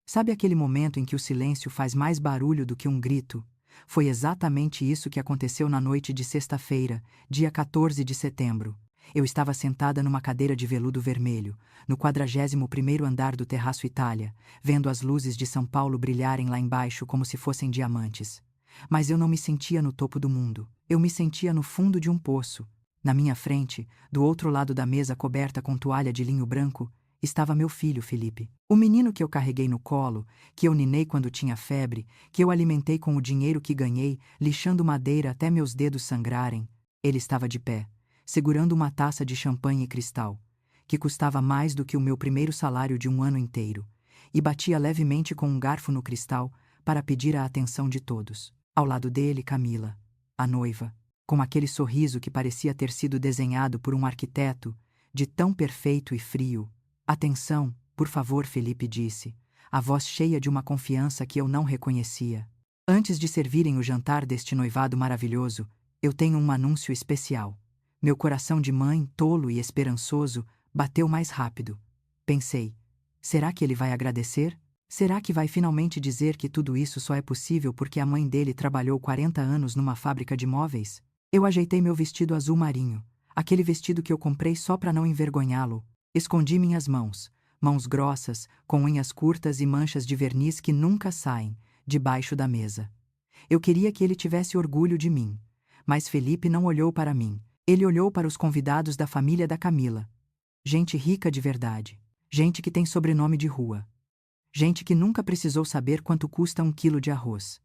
Sabe aquele momento em que o silêncio faz mais barulho do que um grito? Foi exatamente isso que aconteceu na noite de sexta-feira, dia 14 de setembro. Eu estava sentada numa cadeira de veludo vermelho, no 41º andar do Terraço Itália, vendo as luzes de São Paulo brilharem lá embaixo como se fossem diamantes. Mas eu não me sentia no topo do mundo. Eu me sentia no fundo de um poço. Na minha frente, do outro lado da mesa coberta com toalha de linho branco, estava meu filho Felipe. O menino que eu carreguei no colo, que eu ninei quando tinha febre, que eu alimentei com o dinheiro que ganhei, lixando madeira até meus dedos sangrarem. Ele estava de pé, segurando uma taça de champanhe e cristal, que custava mais do que o meu primeiro salário de um ano inteiro, e batia levemente com um garfo no cristal para pedir a atenção de todos. Ao lado dele, Camila, a noiva, com aquele sorriso que parecia ter sido desenhado por um arquiteto, de tão perfeito e frio. Atenção, por favor, Felipe disse, a voz cheia de uma confiança que eu não reconhecia. Antes de servirem o jantar deste noivado maravilhoso, eu tenho um anúncio especial. Meu coração de mãe, tolo e esperançoso, bateu mais rápido. Pensei, será que ele vai agradecer? Será que vai finalmente dizer que tudo isso só é possível porque a mãe dele trabalhou 40 anos numa fábrica de móveis? Eu ajeitei meu vestido azul marinho, aquele vestido que eu comprei só para não envergonhá-lo. Escondi minhas mãos, mãos grossas, com unhas curtas e manchas de verniz que nunca saem, debaixo da mesa. Eu queria que ele tivesse orgulho de mim. Mas Felipe não olhou para mim. Ele olhou para os convidados da família da Camila. Gente rica de verdade. Gente que tem sobrenome de rua. Gente que nunca precisou saber quanto custa 1 quilo de arroz.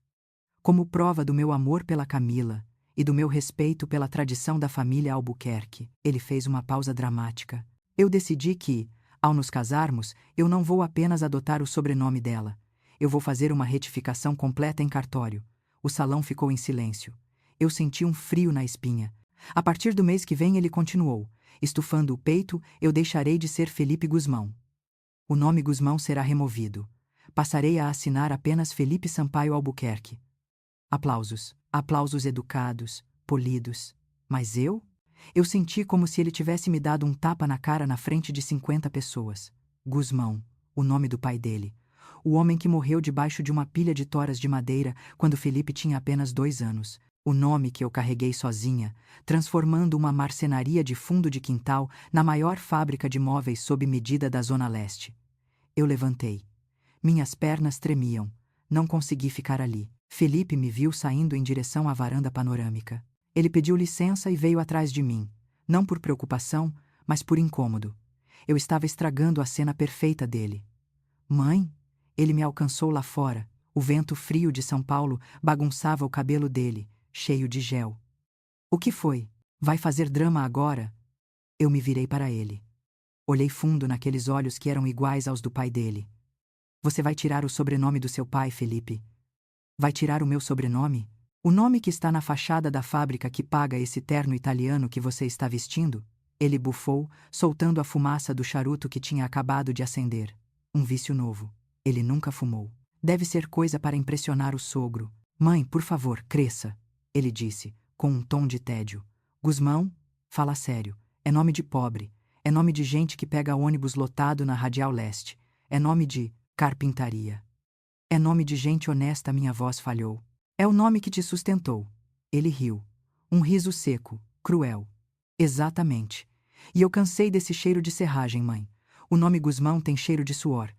Como prova do meu amor pela Camila e do meu respeito pela tradição da família Albuquerque, ele fez uma pausa dramática. Eu decidi que, ao nos casarmos, eu não vou apenas adotar o sobrenome dela. Eu vou fazer uma retificação completa em cartório. O salão ficou em silêncio. Eu senti um frio na espinha. A partir do mês que vem, ele continuou. Estufando o peito, eu deixarei de ser Felipe Guzmão. O nome Guzmão será removido. Passarei a assinar apenas Felipe Sampaio Albuquerque. Aplausos. Aplausos educados, polidos. Mas eu? Eu senti como se ele tivesse me dado um tapa na cara na frente de 50 pessoas. Guzmão, o nome do pai dele. O homem que morreu debaixo de uma pilha de toras de madeira quando Felipe tinha apenas 2 anos. O nome que eu carreguei sozinha, transformando uma marcenaria de fundo de quintal na maior fábrica de móveis sob medida da Zona Leste. Eu levantei. Minhas pernas tremiam. Não consegui ficar ali. Felipe me viu saindo em direção à varanda panorâmica. Ele pediu licença e veio atrás de mim, não por preocupação, mas por incômodo. Eu estava estragando a cena perfeita dele. Mãe? Ele me alcançou lá fora. O vento frio de São Paulo bagunçava o cabelo dele, cheio de gel. O que foi? Vai fazer drama agora? Eu me virei para ele. Olhei fundo naqueles olhos que eram iguais aos do pai dele. Você vai tirar o sobrenome do seu pai, Felipe? Vai tirar o meu sobrenome? O nome que está na fachada da fábrica que paga esse terno italiano que você está vestindo? Ele bufou, soltando a fumaça do charuto que tinha acabado de acender. Um vício novo. Ele nunca fumou. Deve ser coisa para impressionar o sogro. Mãe, por favor, cresça. Ele disse, com um tom de tédio. Guzmão? Fala sério. É nome de pobre. É nome de gente que pega ônibus lotado na Radial Leste. É nome de carpintaria. É nome de gente honesta, minha voz falhou. É o nome que te sustentou. Ele riu. Um riso seco, cruel. Exatamente. E eu cansei desse cheiro de serragem, mãe. O nome Guzmão tem cheiro de suor.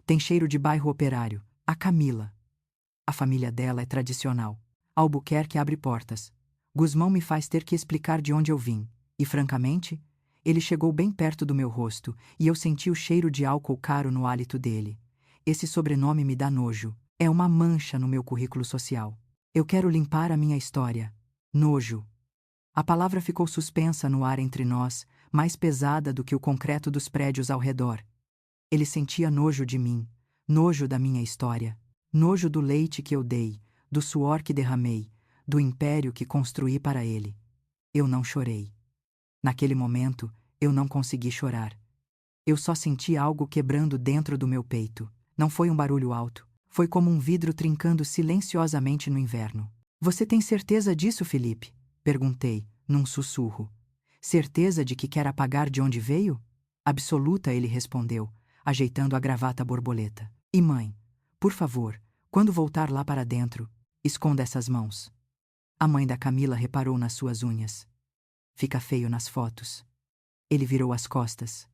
Tem cheiro de bairro operário. A Camila. A família dela é tradicional. Albuquerque abre portas. Guzmão me faz ter que explicar de onde eu vim. E, francamente, ele chegou bem perto do meu rosto e eu senti o cheiro de álcool caro no hálito dele. Esse sobrenome me dá nojo. É uma mancha no meu currículo social. Eu quero limpar a minha história. Nojo. A palavra ficou suspensa no ar entre nós, mais pesada do que o concreto dos prédios ao redor. Ele sentia nojo de mim, nojo da minha história, nojo do leite que eu dei, do suor que derramei, do império que construí para ele. Eu não chorei. Naquele momento, eu não consegui chorar. Eu só senti algo quebrando dentro do meu peito. Não foi um barulho alto. Foi como um vidro trincando silenciosamente no inverno. Você tem certeza disso, Felipe? Perguntei, num sussurro. Certeza de que quer apagar de onde veio? Absoluta, ele respondeu, ajeitando a gravata borboleta. E mãe, Por favor, quando voltar lá para dentro, esconda essas mãos. A mãe da Camila reparou nas suas unhas. Fica feio nas fotos. Ele virou as costas.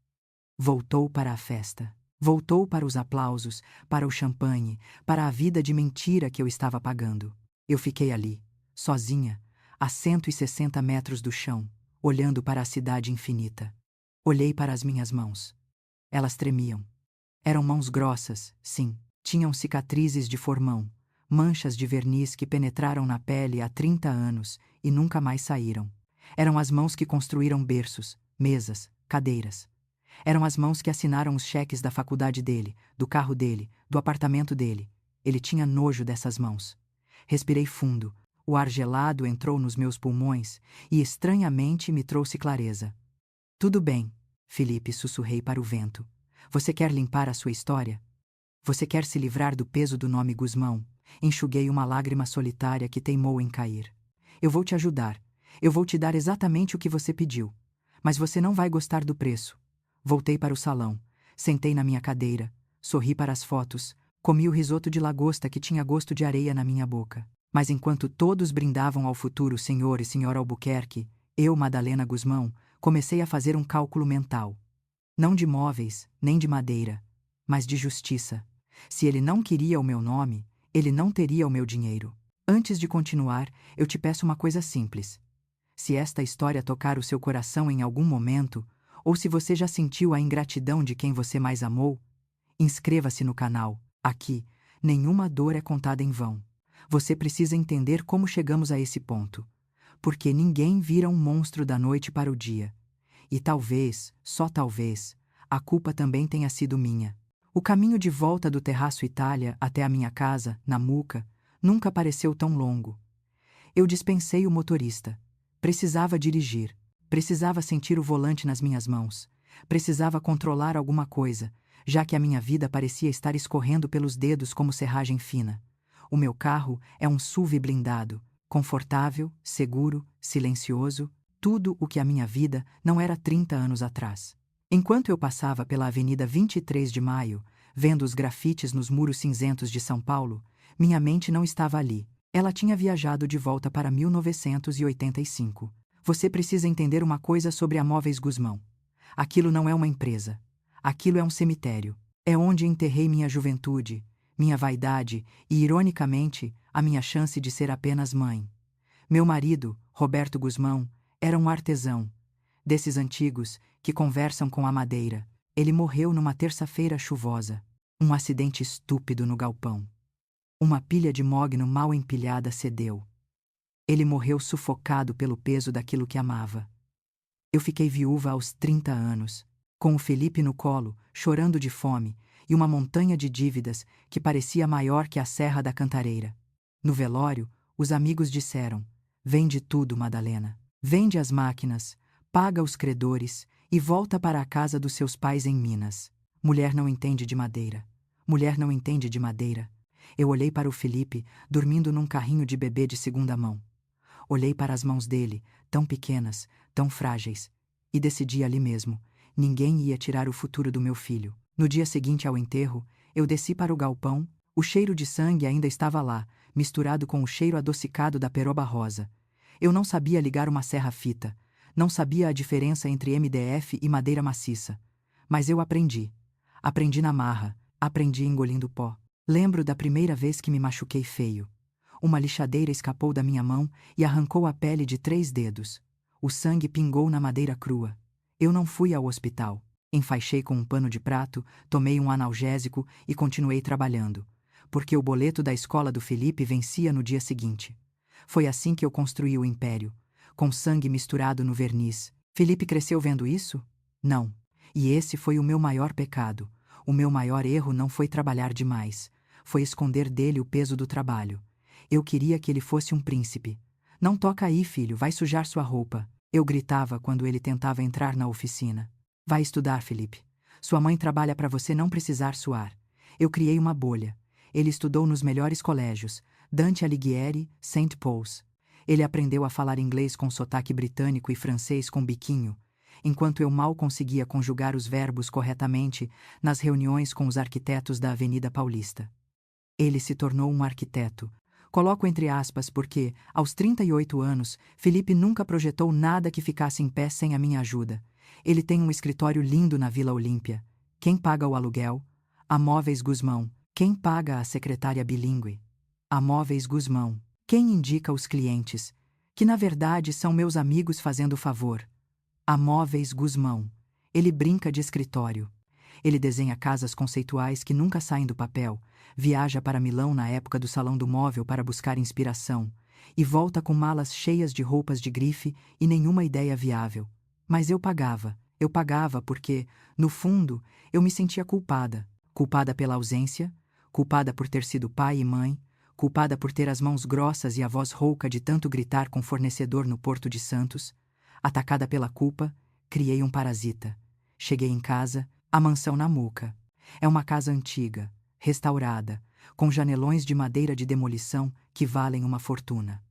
Voltou para a festa. Voltou para os aplausos, para o champanhe, para a vida de mentira que eu estava pagando. Eu fiquei ali, sozinha, a 160 metros do chão, olhando para a cidade infinita. Olhei para as minhas mãos. Elas tremiam. Eram mãos grossas, sim. Tinham cicatrizes de formão, manchas de verniz que penetraram na pele há 30 anos e nunca mais saíram. Eram as mãos que construíram berços, mesas, cadeiras. Eram as mãos que assinaram os cheques da faculdade dele, do carro dele, do apartamento dele. Ele tinha nojo dessas mãos. Respirei fundo. O ar gelado entrou nos meus pulmões e estranhamente me trouxe clareza. Tudo bem, Felipe, sussurrei para o vento. Você quer limpar a sua história? Você quer se livrar do peso do nome Gusmão? Enxuguei uma lágrima solitária que teimou em cair. Eu vou te ajudar. Eu vou te dar exatamente o que você pediu. Mas você não vai gostar do preço. Voltei para o salão, sentei na minha cadeira, sorri para as fotos, comi o risoto de lagosta que tinha gosto de areia na minha boca. Mas enquanto todos brindavam ao futuro senhor e senhora Albuquerque, eu, Madalena Gusmão, comecei a fazer um cálculo mental. Não de móveis, nem de madeira, mas de justiça. Se ele não queria o meu nome, ele não teria o meu dinheiro. Antes de continuar, eu te peço uma coisa simples. Se esta história tocar o seu coração em algum momento, ou se você já sentiu a ingratidão de quem você mais amou, inscreva-se no canal. Aqui, nenhuma dor é contada em vão. Você precisa entender como chegamos a esse ponto. Porque ninguém vira um monstro da noite para o dia. E talvez, só talvez, a culpa também tenha sido minha. O caminho de volta do Terraço Itália até a minha casa, na Muca, nunca pareceu tão longo. Eu dispensei o motorista. Precisava dirigir. Precisava sentir o volante nas minhas mãos. Precisava controlar alguma coisa, já que a minha vida parecia estar escorrendo pelos dedos como serragem fina. O meu carro é um SUV blindado, confortável, seguro, silencioso, tudo o que a minha vida não era 30 anos atrás. Enquanto eu passava pela Avenida 23 de Maio, vendo os grafites nos muros cinzentos de São Paulo, minha mente não estava ali. Ela tinha viajado de volta para 1985. Você precisa entender uma coisa sobre a Móveis Gusmão. Aquilo não é uma empresa. Aquilo é um cemitério. É onde enterrei minha juventude, minha vaidade e, ironicamente, a minha chance de ser apenas mãe. Meu marido, Roberto Gusmão, era um artesão, desses antigos que conversam com a madeira. Ele morreu numa terça-feira chuvosa. Um acidente estúpido no galpão. Uma pilha de mogno mal empilhada cedeu. Ele morreu sufocado pelo peso daquilo que amava. Eu fiquei viúva aos 30 anos, com o Felipe no colo, chorando de fome, e uma montanha de dívidas que parecia maior que a Serra da Cantareira. No velório, os amigos disseram: vende tudo, Madalena. Vende as máquinas, paga os credores e volta para a casa dos seus pais em Minas. Mulher não entende de madeira. Mulher não entende de madeira. Eu olhei para o Felipe, dormindo num carrinho de bebê de segunda mão. Olhei para as mãos dele, tão pequenas, tão frágeis, e decidi ali mesmo: ninguém ia tirar o futuro do meu filho. No dia seguinte ao enterro, eu desci para o galpão. O cheiro de sangue ainda estava lá, misturado com o cheiro adocicado da peroba rosa. Eu não sabia ligar uma serra-fita, não sabia a diferença entre MDF e madeira maciça. Mas eu aprendi. Aprendi na marra, aprendi engolindo pó. Lembro da primeira vez que me machuquei feio. Uma lixadeira escapou da minha mão e arrancou a pele de 3 dedos. O sangue pingou na madeira crua. Eu não fui ao hospital. Enfaixei com um pano de prato, tomei um analgésico e continuei trabalhando. Porque o boleto da escola do Felipe vencia no dia seguinte. Foi assim que eu construí o império, com sangue misturado no verniz. Felipe cresceu vendo isso? Não. E esse foi o meu maior pecado. O meu maior erro não foi trabalhar demais. Foi esconder dele o peso do trabalho. Eu queria que ele fosse um príncipe. Não toca aí, filho, vai sujar sua roupa. Eu gritava quando ele tentava entrar na oficina. Vai estudar, Felipe. Sua mãe trabalha para você não precisar suar. Eu criei uma bolha. Ele estudou nos melhores colégios, Dante Alighieri, St. Paul's. Ele aprendeu a falar inglês com sotaque britânico e francês com biquinho, enquanto eu mal conseguia conjugar os verbos corretamente nas reuniões com os arquitetos da Avenida Paulista. Ele se tornou um arquiteto. Coloco entre aspas porque, aos 38 anos, Felipe nunca projetou nada que ficasse em pé sem a minha ajuda. Ele tem um escritório lindo na Vila Olímpia. Quem paga o aluguel? A Móveis Guzmão. Quem paga a secretária bilíngue? A Móveis Guzmão. Quem indica os clientes? Que na verdade são meus amigos fazendo favor. A Móveis Guzmão. Ele brinca de escritório. Ele desenha casas conceituais que nunca saem do papel, viaja para Milão na época do Salão do Móvel para buscar inspiração, e volta com malas cheias de roupas de grife e nenhuma ideia viável. Mas eu pagava porque, no fundo, eu me sentia culpada. Culpada pela ausência, culpada por ter sido pai e mãe, culpada por ter as mãos grossas e a voz rouca de tanto gritar com fornecedor no Porto de Santos. Atacada pela culpa, criei um parasita. Cheguei em casa, a mansão na Muca. É uma casa antiga, restaurada, com janelões de madeira de demolição que valem uma fortuna.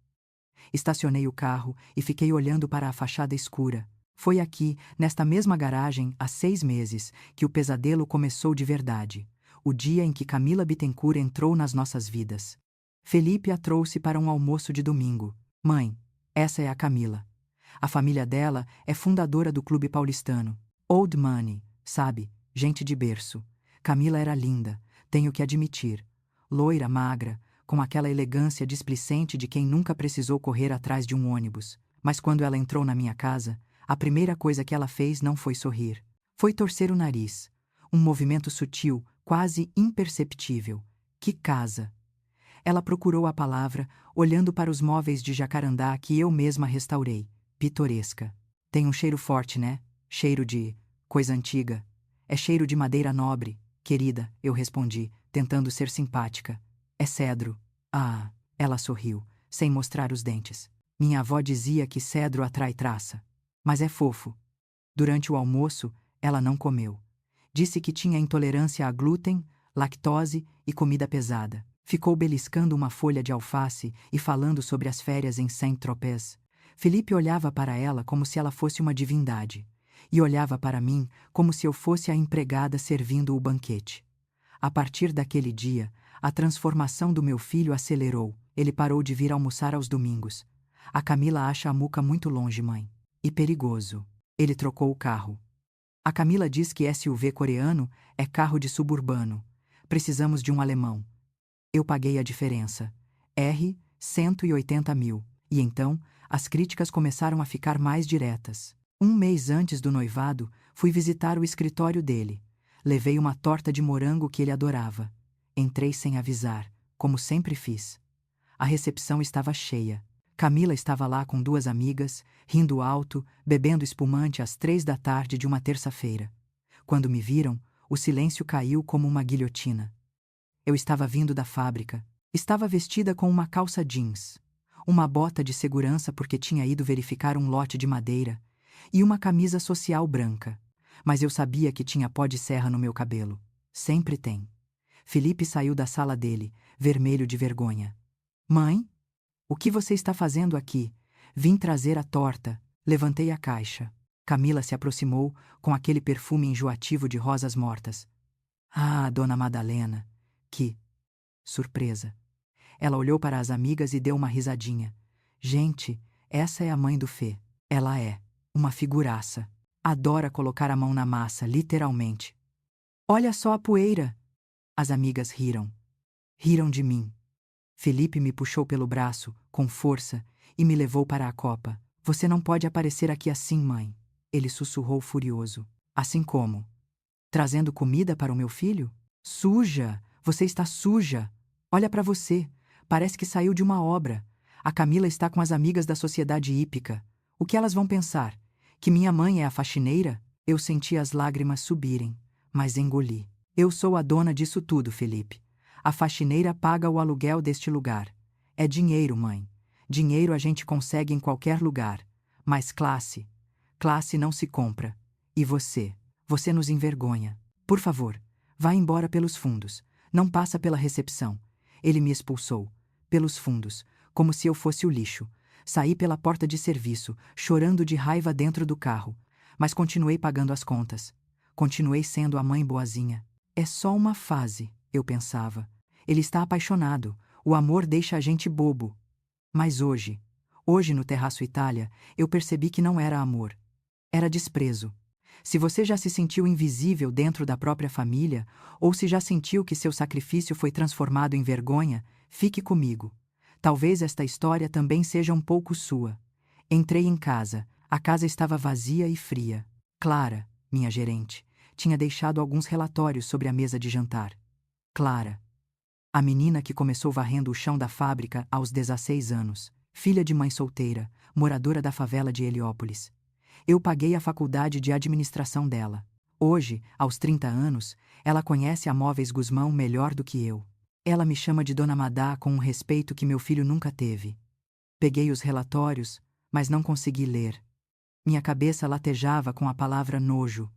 Estacionei o carro e fiquei olhando para a fachada escura. Foi aqui, nesta mesma garagem, há 6 meses, que o pesadelo começou de verdade. O dia em que Camila Bittencourt entrou nas nossas vidas. Felipe a trouxe para um almoço de domingo. Mãe, essa é a Camila. A família dela é fundadora do Clube Paulistano. Old Money, sabe? Gente de berço. Camila era linda, tenho que admitir. Loira, magra, com aquela elegância displicente de quem nunca precisou correr atrás de um ônibus. Mas quando ela entrou na minha casa, a primeira coisa que ela fez não foi sorrir. Foi torcer o nariz. Um movimento sutil, quase imperceptível. Que casa! Ela procurou a palavra, olhando para os móveis de jacarandá que eu mesma restaurei. Pitoresca. Tem um cheiro forte, né? Cheiro de coisa antiga. É cheiro de madeira nobre, querida, eu respondi, tentando ser simpática. É cedro. Ah, ela sorriu, sem mostrar os dentes. Minha avó dizia que cedro atrai traça. Mas é fofo. Durante o almoço, ela não comeu. Disse que tinha intolerância a glúten, lactose e comida pesada. Ficou beliscando uma folha de alface e falando sobre as férias em Saint-Tropez. Felipe olhava para ela como se ela fosse uma divindade. E olhava para mim como se eu fosse a empregada servindo o banquete. A partir daquele dia, a transformação do meu filho acelerou. Ele parou de vir almoçar aos domingos. A Camila acha a Muca muito longe, mãe. E perigoso. Ele trocou o carro. A Camila diz que SUV coreano é carro de suburbano. Precisamos de um alemão. Eu paguei a diferença. 180 mil. E então, as críticas começaram a ficar mais diretas. Um mês antes do noivado, fui visitar o escritório dele. Levei uma torta de morango que ele adorava. Entrei sem avisar, como sempre fiz. A recepção estava cheia. Camila estava lá com 2 amigas, rindo alto, bebendo espumante às 3 da tarde de uma terça-feira. Quando me viram, o silêncio caiu como uma guilhotina. Eu estava vindo da fábrica. Estava vestida com uma calça jeans, uma bota de segurança porque tinha ido verificar um lote de madeira, e uma camisa social branca. Mas eu sabia que tinha pó de serra no meu cabelo. Sempre tem. Felipe saiu da sala dele, vermelho de vergonha. Mãe? O que você está fazendo aqui? Vim trazer a torta. Levantei a caixa. Camila se aproximou, com aquele perfume enjoativo de rosas mortas. Ah, Dona Madalena! Que surpresa! Ela olhou para as amigas e deu uma risadinha. Gente, essa é a mãe do Fê. Ela é uma figuraça. Adora colocar a mão na massa, literalmente. Olha só a poeira! As amigas riram. Riram de mim. Felipe me puxou pelo braço, com força, e me levou para a copa. Você não pode aparecer aqui assim, mãe. Ele sussurrou furioso. Assim como? Trazendo comida para o meu filho? Suja! Você está suja! Olha para você. Parece que saiu de uma obra. A Camila está com as amigas da sociedade hípica. O que elas vão pensar? Que minha mãe é a faxineira? Eu senti as lágrimas subirem, mas engoli. Eu sou a dona disso tudo, Felipe. A faxineira paga o aluguel deste lugar. É dinheiro, mãe. Dinheiro a gente consegue em qualquer lugar. Mas classe? Classe não se compra. E você? Você nos envergonha. Por favor, vá embora pelos fundos. Não passa pela recepção. Ele me expulsou. Pelos fundos, como se eu fosse o lixo. Saí pela porta de serviço, chorando de raiva dentro do carro. Mas continuei pagando as contas. Continuei sendo a mãe boazinha. É só uma fase, eu pensava. Ele está apaixonado. O amor deixa a gente bobo. Mas hoje no Terraço Itália, eu percebi que não era amor. Era desprezo. Se você já se sentiu invisível dentro da própria família, ou se já sentiu que seu sacrifício foi transformado em vergonha, fique comigo. Talvez esta história também seja um pouco sua. Entrei em casa. A casa estava vazia e fria. Clara, minha gerente, tinha deixado alguns relatórios sobre a mesa de jantar. Clara, a menina que começou varrendo o chão da fábrica aos 16 anos, filha de mãe solteira, moradora da favela de Heliópolis. Eu paguei a faculdade de administração dela. Hoje, aos 30 anos, ela conhece a Móveis Guzmão melhor do que eu. Ela me chama de Dona Madá com um respeito que meu filho nunca teve. Peguei os relatórios, mas não consegui ler. Minha cabeça latejava com a palavra nojo.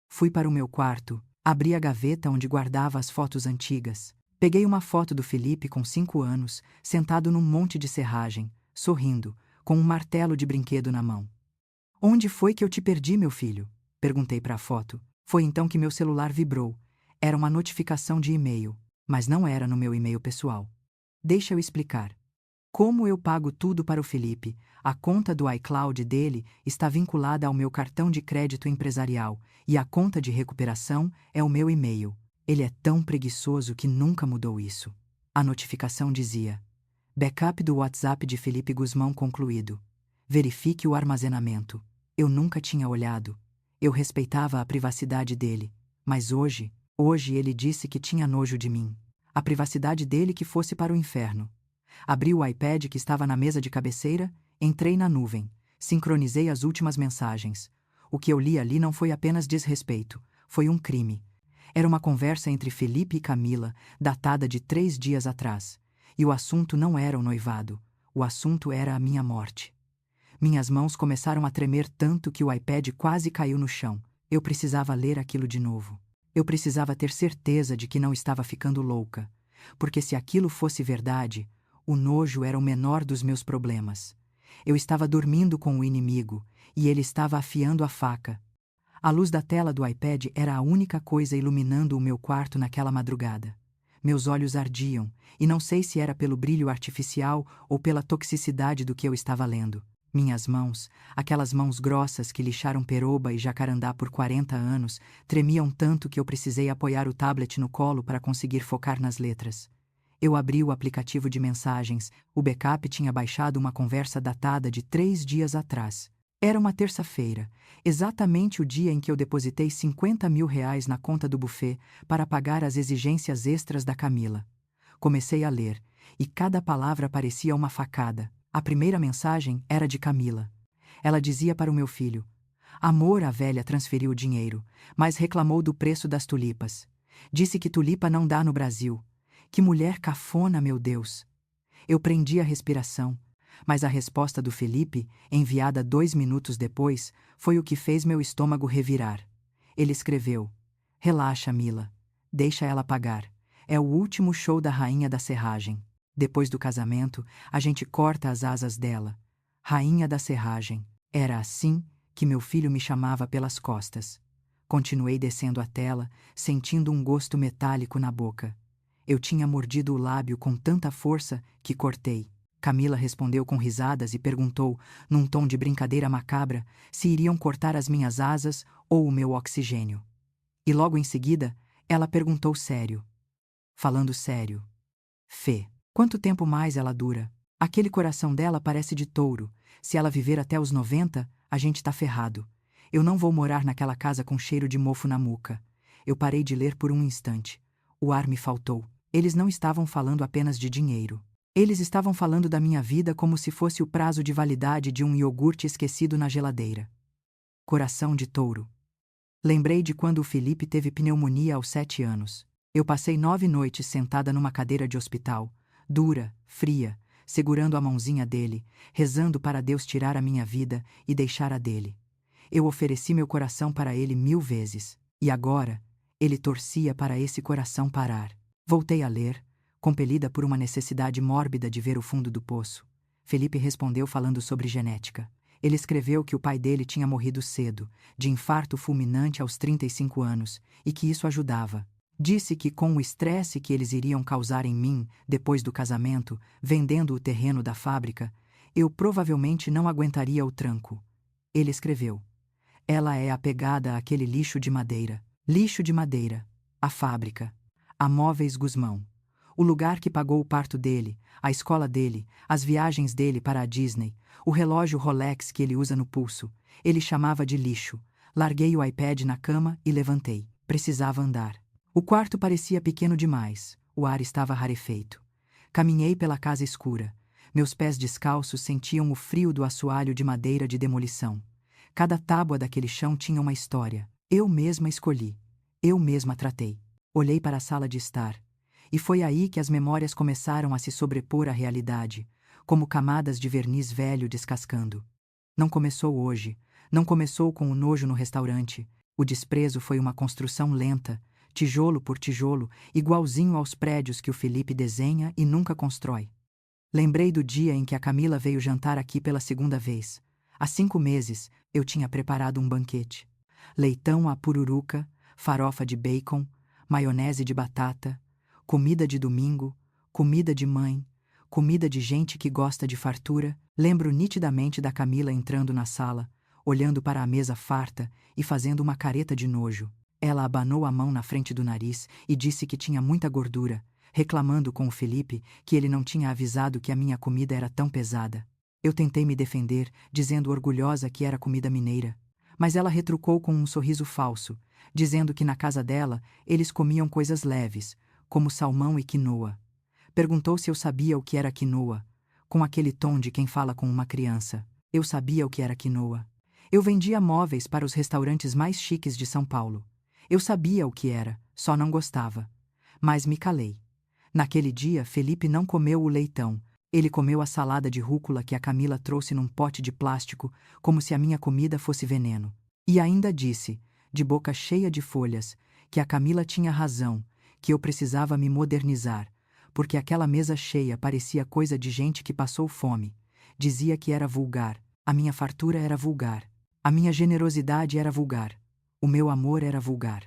Fui para o meu quarto, abri a gaveta onde guardava as fotos antigas. Peguei uma foto do Felipe com 5 anos, sentado num monte de serragem, sorrindo, com um martelo de brinquedo na mão. Onde foi que eu te perdi, meu filho? Perguntei para a foto. Foi então que meu celular vibrou. Era uma notificação de e-mail, mas não era no meu e-mail pessoal. Deixa eu explicar. Como eu pago tudo para o Felipe, a conta do iCloud dele está vinculada ao meu cartão de crédito empresarial e a conta de recuperação é o meu e-mail. Ele é tão preguiçoso que nunca mudou isso. A notificação dizia: backup do WhatsApp de Felipe Guzmão concluído. Verifique o armazenamento. Eu nunca tinha olhado. Eu respeitava a privacidade dele. Mas hoje ele disse que tinha nojo de mim. A privacidade dele que fosse para o inferno. Abri o iPad que estava na mesa de cabeceira, entrei na nuvem, sincronizei as últimas mensagens. O que eu li ali não foi apenas desrespeito, foi um crime. Era uma conversa entre Felipe e Camila, datada de 3 dias atrás. E o assunto não era o noivado, o assunto era a minha morte. Minhas mãos começaram a tremer tanto que o iPad quase caiu no chão. Eu precisava ler aquilo de novo. Eu precisava ter certeza de que não estava ficando louca. Porque se aquilo fosse verdade, o nojo era o menor dos meus problemas. Eu estava dormindo com o inimigo, e ele estava afiando a faca. A luz da tela do iPad era a única coisa iluminando o meu quarto naquela madrugada. Meus olhos ardiam, e não sei se era pelo brilho artificial ou pela toxicidade do que eu estava lendo. Minhas mãos, aquelas mãos grossas que lixaram peroba e jacarandá por 40 anos, tremiam tanto que eu precisei apoiar o tablet no colo para conseguir focar nas letras. Eu abri o aplicativo de mensagens. O backup tinha baixado uma conversa datada de 3 dias atrás. Era uma terça-feira, exatamente o dia em que eu depositei R$50 mil na conta do buffet para pagar as exigências extras da Camila. Comecei a ler, e cada palavra parecia uma facada. A primeira mensagem era de Camila. Ela dizia para o meu filho: amor, a velha transferiu o dinheiro, mas reclamou do preço das tulipas. Disse que tulipa não dá no Brasil. Que mulher cafona, meu Deus! Eu prendi a respiração, mas a resposta do Felipe, enviada 2 minutos depois, foi o que fez meu estômago revirar. Ele escreveu: relaxa, Mila. Deixa ela pagar. É o último show da Rainha da Serragem. Depois do casamento, a gente corta as asas dela. Rainha da Serragem. Era assim que meu filho me chamava pelas costas. Continuei descendo a tela, sentindo um gosto metálico na boca. Eu tinha mordido o lábio com tanta força que cortei. Camila respondeu com risadas e perguntou, num tom de brincadeira macabra, se iriam cortar as minhas asas ou o meu oxigênio. E logo em seguida, ela perguntou sério. Falando sério: Fê, quanto tempo mais ela dura? Aquele coração dela parece de touro. Se ela viver até os 90, a gente tá ferrado. Eu não vou morar naquela casa com cheiro de mofo na nuca. Eu parei de ler por um instante. O ar me faltou. Eles não estavam falando apenas de dinheiro. Eles estavam falando da minha vida como se fosse o prazo de validade de um iogurte esquecido na geladeira. Coração de touro. Lembrei de quando o Felipe teve pneumonia aos 7 anos. Eu passei 9 noites sentada numa cadeira de hospital, dura, fria, segurando a mãozinha dele, rezando para Deus tirar a minha vida e deixar a dele. Eu ofereci meu coração para ele 1000 vezes. E agora, ele torcia para esse coração parar. Voltei a ler, compelida por uma necessidade mórbida de ver o fundo do poço. Felipe respondeu falando sobre genética. Ele escreveu que o pai dele tinha morrido cedo, de infarto fulminante aos 35 anos, e que isso ajudava. Disse que com o estresse que eles iriam causar em mim, depois do casamento, vendendo o terreno da fábrica, eu provavelmente não aguentaria o tranco. Ele escreveu: ela é apegada àquele lixo de madeira. Lixo de madeira. A fábrica. A Móveis Guzmão. O lugar que pagou o parto dele, a escola dele, as viagens dele para a Disney, o relógio Rolex que ele usa no pulso. Ele chamava de lixo. Larguei o iPad na cama e levantei. Precisava andar. O quarto parecia pequeno demais. O ar estava rarefeito. Caminhei pela casa escura. Meus pés descalços sentiam o frio do assoalho de madeira de demolição. Cada tábua daquele chão tinha uma história. Eu mesma escolhi. Eu mesma tratei. Olhei para a sala de estar. E foi aí que as memórias começaram a se sobrepor à realidade, como camadas de verniz velho descascando. Não começou hoje. Não começou com o nojo no restaurante. O desprezo foi uma construção lenta, tijolo por tijolo, igualzinho aos prédios que o Felipe desenha e nunca constrói. Lembrei do dia em que a Camila veio jantar aqui pela segunda vez. Há 5 meses, eu tinha preparado um banquete. Leitão à pururuca, farofa de bacon, maionese de batata, comida de domingo, comida de mãe, comida de gente que gosta de fartura. Lembro nitidamente da Camila entrando na sala, olhando para a mesa farta e fazendo uma careta de nojo. Ela abanou a mão na frente do nariz e disse que tinha muita gordura, reclamando com o Felipe que ele não tinha avisado que a minha comida era tão pesada. Eu tentei me defender, dizendo orgulhosa que era comida mineira, mas ela retrucou com um sorriso falso, dizendo que na casa dela eles comiam coisas leves, como salmão e quinoa. Perguntou se eu sabia o que era quinoa, com aquele tom de quem fala com uma criança. Eu sabia o que era quinoa. Eu vendia móveis para os restaurantes mais chiques de São Paulo. Eu sabia o que era, só não gostava. Mas me calei. Naquele dia, Felipe não comeu o leitão. Ele comeu a salada de rúcula que a Camila trouxe num pote de plástico, como se a minha comida fosse veneno. E ainda disse, de boca cheia de folhas, que a Camila tinha razão, que eu precisava me modernizar, porque aquela mesa cheia parecia coisa de gente que passou fome. Dizia que era vulgar. A minha fartura era vulgar. A minha generosidade era vulgar. O meu amor era vulgar.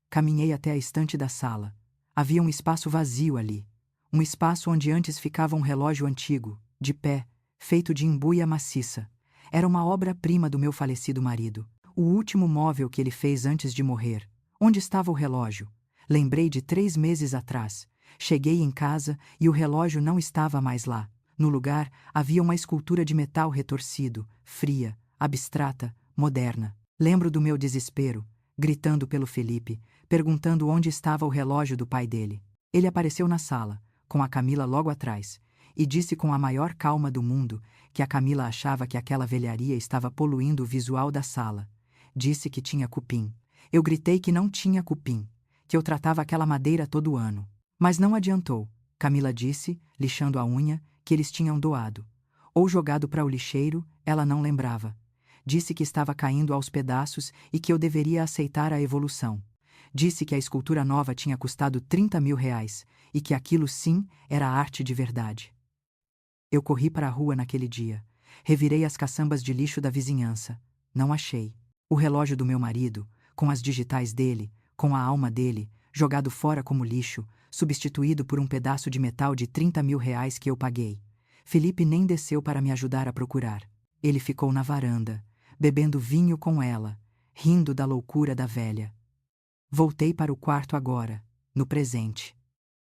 Caminhei até a estante da sala. Havia um espaço vazio ali. Um espaço onde antes ficava um relógio antigo, de pé, feito de embuia maciça. Era uma obra-prima do meu falecido marido. O último móvel que ele fez antes de morrer. Onde estava o relógio? Lembrei de 3 meses atrás. Cheguei em casa e o relógio não estava mais lá. No lugar, havia uma escultura de metal retorcido, fria, abstrata, moderna. Lembro do meu desespero, gritando pelo Felipe, perguntando onde estava o relógio do pai dele. Ele apareceu na sala, com a Camila logo atrás, e disse com a maior calma do mundo que a Camila achava que aquela velharia estava poluindo o visual da sala. Disse que tinha cupim. Eu gritei que não tinha cupim, que eu tratava aquela madeira todo ano. Mas não adiantou. Camila disse, lixando a unha, que eles tinham doado. Ou jogado para o lixeiro, ela não lembrava. Disse que estava caindo aos pedaços e que eu deveria aceitar a evolução. Disse que a escultura nova tinha custado 30 mil reais e que aquilo sim era arte de verdade. Eu corri para a rua naquele dia. Revirei as caçambas de lixo da vizinhança. Não achei. O relógio do meu marido, com as digitais dele, com a alma dele, jogado fora como lixo, substituído por um pedaço de metal de 30 mil reais que eu paguei. Felipe nem desceu para me ajudar a procurar. Ele ficou na varanda, bebendo vinho com ela, rindo da loucura da velha. Voltei para o quarto agora, no presente.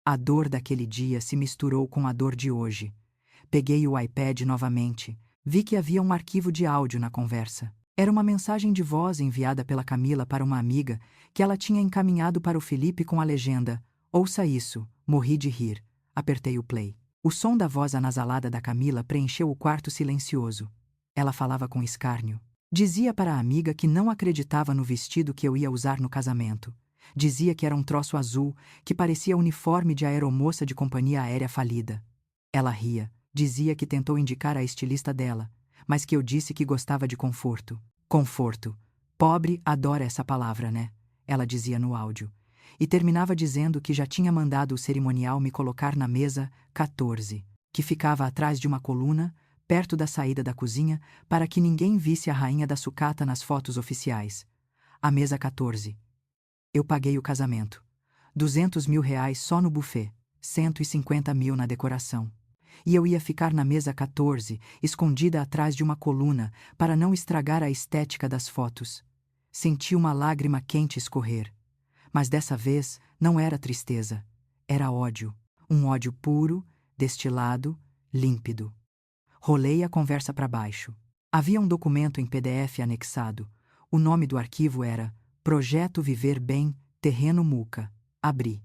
A dor daquele dia se misturou com a dor de hoje. Peguei o iPad novamente. Vi que havia um arquivo de áudio na conversa. Era uma mensagem de voz enviada pela Camila para uma amiga que ela tinha encaminhado para o Felipe com a legenda: "Ouça isso." Morri de rir. Apertei o play. O som da voz anasalada da Camila preencheu o quarto silencioso. Ela falava com escárnio. Dizia para a amiga que não acreditava no vestido que eu ia usar no casamento. Dizia que era um troço azul, que parecia uniforme de aeromoça de companhia aérea falida. Ela ria. Dizia que tentou indicar a estilista dela, mas que eu disse que gostava de conforto. Conforto. Pobre adora essa palavra, né? Ela dizia no áudio. E terminava dizendo que já tinha mandado o cerimonial me colocar na mesa 14, que ficava atrás de uma coluna, perto da saída da cozinha, para que ninguém visse a rainha da sucata nas fotos oficiais. A mesa 14. Eu paguei o casamento. R$ 200.000 só no buffet, 150 mil na decoração. E eu ia ficar na mesa 14, escondida atrás de uma coluna, para não estragar a estética das fotos. Senti uma lágrima quente escorrer. Mas dessa vez não era tristeza, era ódio. Um ódio puro, destilado, límpido. Rolei a conversa para baixo. Havia um documento em PDF anexado. O nome do arquivo era Projeto Viver Bem, Terreno Muca. Abri.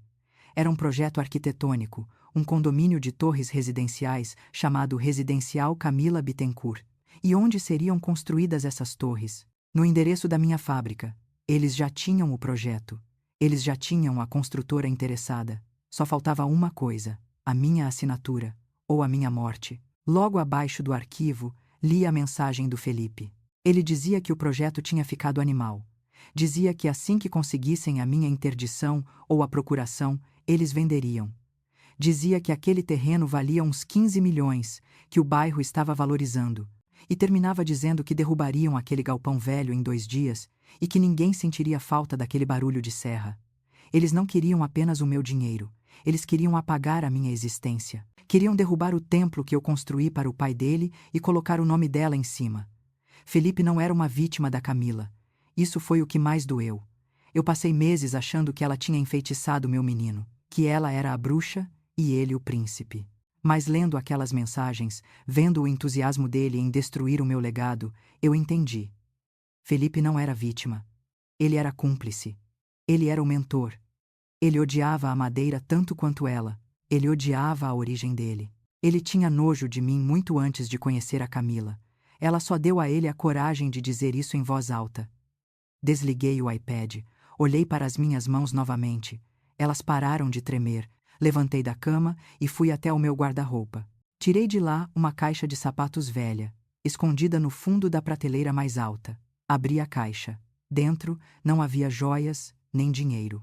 Era um projeto arquitetônico, um condomínio de torres residenciais chamado Residencial Camila Bittencourt. E onde seriam construídas essas torres? No endereço da minha fábrica. Eles já tinham o projeto. Eles já tinham a construtora interessada. Só faltava uma coisa: a minha assinatura, ou a minha morte. Logo abaixo do arquivo, li a mensagem do Felipe. Ele dizia que o projeto tinha ficado animal. Dizia que assim que conseguissem a minha interdição ou a procuração, eles venderiam. Dizia que aquele terreno valia uns 15 milhões, que o bairro estava valorizando. E terminava dizendo que derrubariam aquele galpão velho em 2 dias e que ninguém sentiria falta daquele barulho de serra. Eles não queriam apenas o meu dinheiro, eles queriam apagar a minha existência. Queriam derrubar o templo que eu construí para o pai dele e colocar o nome dela em cima. Felipe não era uma vítima da Camila. Isso foi o que mais doeu. Eu passei meses achando que ela tinha enfeitiçado meu menino, que ela era a bruxa e ele o príncipe. Mas lendo aquelas mensagens, vendo o entusiasmo dele em destruir o meu legado, eu entendi. Felipe não era vítima. Ele era cúmplice. Ele era o mentor. Ele odiava a madeira tanto quanto ela. Ele odiava a origem dele. Ele tinha nojo de mim muito antes de conhecer a Camila. Ela só deu a ele a coragem de dizer isso em voz alta. Desliguei o iPad, olhei para as minhas mãos novamente. Elas pararam de tremer. Levantei da cama e fui até o meu guarda-roupa. Tirei de lá uma caixa de sapatos velha, escondida no fundo da prateleira mais alta. Abri a caixa. Dentro não havia joias nem dinheiro.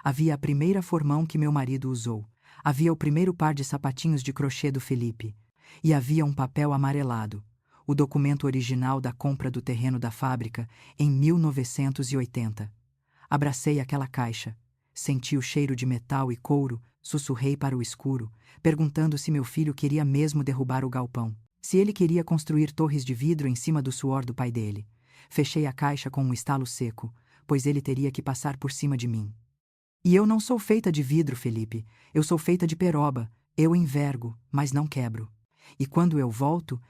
Havia a primeira formão que meu marido usou. Havia o primeiro par de sapatinhos de crochê do Felipe. E havia um papel amarelado, o documento original da compra do terreno da fábrica em 1980. Abracei aquela caixa. Senti o cheiro de metal e couro, sussurrei para o escuro, perguntando se meu filho queria mesmo derrubar o galpão. Se ele queria construir torres de vidro em cima do suor do pai dele. Fechei a caixa com um estalo seco, pois ele teria que passar por cima de mim. E eu não sou feita de vidro, Felipe. Eu sou feita de peroba. Eu envergo, mas não quebro. E quando eu volto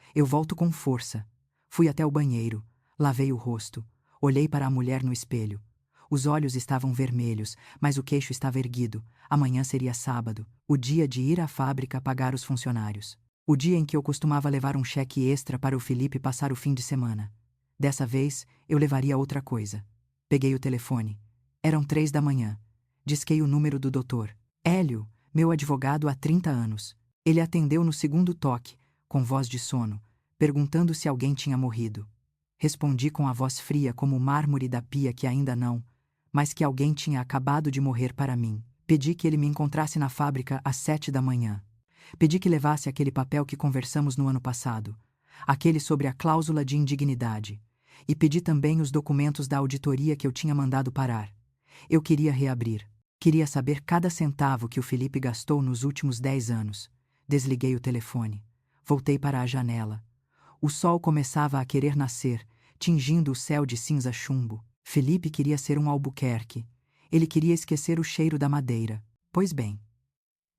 com força. Fui até o banheiro, lavei o rosto, olhei para a mulher no espelho. Os olhos estavam vermelhos, mas o queixo estava erguido. Amanhã seria sábado, o dia de ir à fábrica pagar os funcionários. O dia em que eu costumava levar um cheque extra para o Felipe passar o fim de semana. Dessa vez, eu levaria outra coisa. Peguei o telefone. Eram 3 da manhã. Disquei o número do doutor. Hélio, meu advogado há 30 anos. Ele atendeu no segundo toque, com voz de sono, perguntando se alguém tinha morrido. Respondi com a voz fria como o mármore da pia que ainda não, mas que alguém tinha acabado de morrer para mim. Pedi que ele me encontrasse na fábrica às 7 da manhã. Pedi que levasse aquele papel que conversamos no ano passado, aquele sobre a cláusula de indignidade. E pedi também os documentos da auditoria que eu tinha mandado parar. Eu queria reabrir. Queria saber cada centavo que o Felipe gastou nos últimos 10 anos. Desliguei o telefone. Voltei para a janela. O sol começava a querer nascer, tingindo o céu de cinza chumbo. Felipe queria ser um Albuquerque. Ele queria esquecer o cheiro da madeira. Pois bem,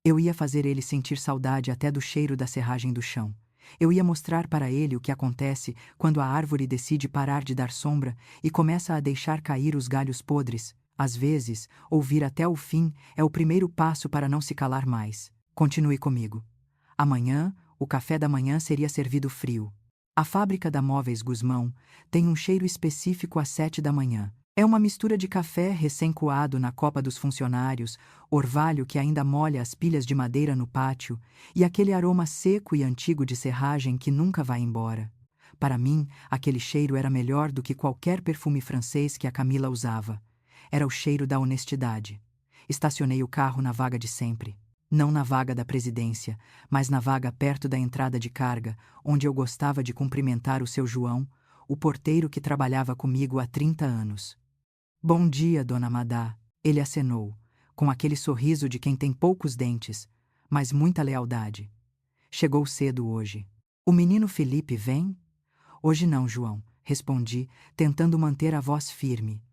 eu ia fazer ele sentir saudade até do cheiro da serragem do chão. Eu ia mostrar para ele o que acontece quando a árvore decide parar de dar sombra e começa a deixar cair os galhos podres. Às vezes, ouvir até o fim é o primeiro passo para não se calar mais. Continue comigo. Amanhã, o café da manhã seria servido frio. A fábrica da Móveis Guzmão tem um cheiro específico às 7 da manhã. É uma mistura de café recém-coado na copa dos funcionários, orvalho que ainda molha as pilhas de madeira no pátio e aquele aroma seco e antigo de serragem que nunca vai embora. Para mim, aquele cheiro era melhor do que qualquer perfume francês que a Camila usava. Era o cheiro da honestidade. Estacionei o carro na vaga de sempre. Não na vaga da presidência, mas na vaga perto da entrada de carga, onde eu gostava de cumprimentar o seu João, o porteiro que trabalhava comigo há 30 anos. Bom dia, dona Madá, ele acenou, com aquele sorriso de quem tem poucos dentes, mas muita lealdade. Chegou cedo hoje. O menino Felipe vem? Hoje não, João, respondi, tentando manter a voz firme.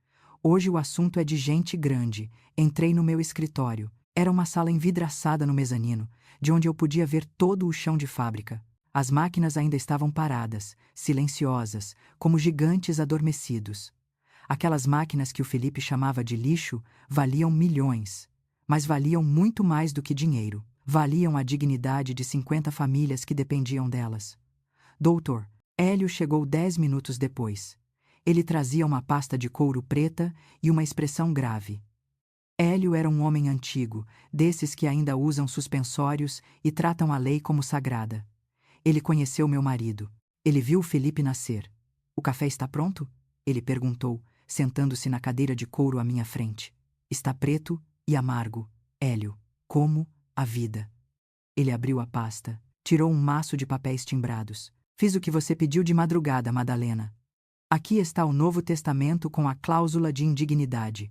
Hoje o assunto é de gente grande. Entrei no meu escritório. Era uma sala envidraçada no mezanino, de onde eu podia ver todo o chão de fábrica. As máquinas ainda estavam paradas, silenciosas, como gigantes adormecidos. Aquelas máquinas que o Felipe chamava de lixo valiam milhões. Mas valiam muito mais do que dinheiro. Valiam a dignidade de 50 famílias que dependiam delas. Doutor, Hélio chegou 10 minutos depois. Ele trazia uma pasta de couro preta e uma expressão grave. Hélio era um homem antigo, desses que ainda usam suspensórios e tratam a lei como sagrada. Ele conheceu meu marido. Ele viu Felipe nascer. O café está pronto? Ele perguntou, sentando-se na cadeira de couro à minha frente. Está preto e amargo, Hélio, como a vida. Ele abriu a pasta, tirou um maço de papéis timbrados. Fiz o que você pediu de madrugada, Madalena. Aqui está o Novo Testamento com a cláusula de indignidade.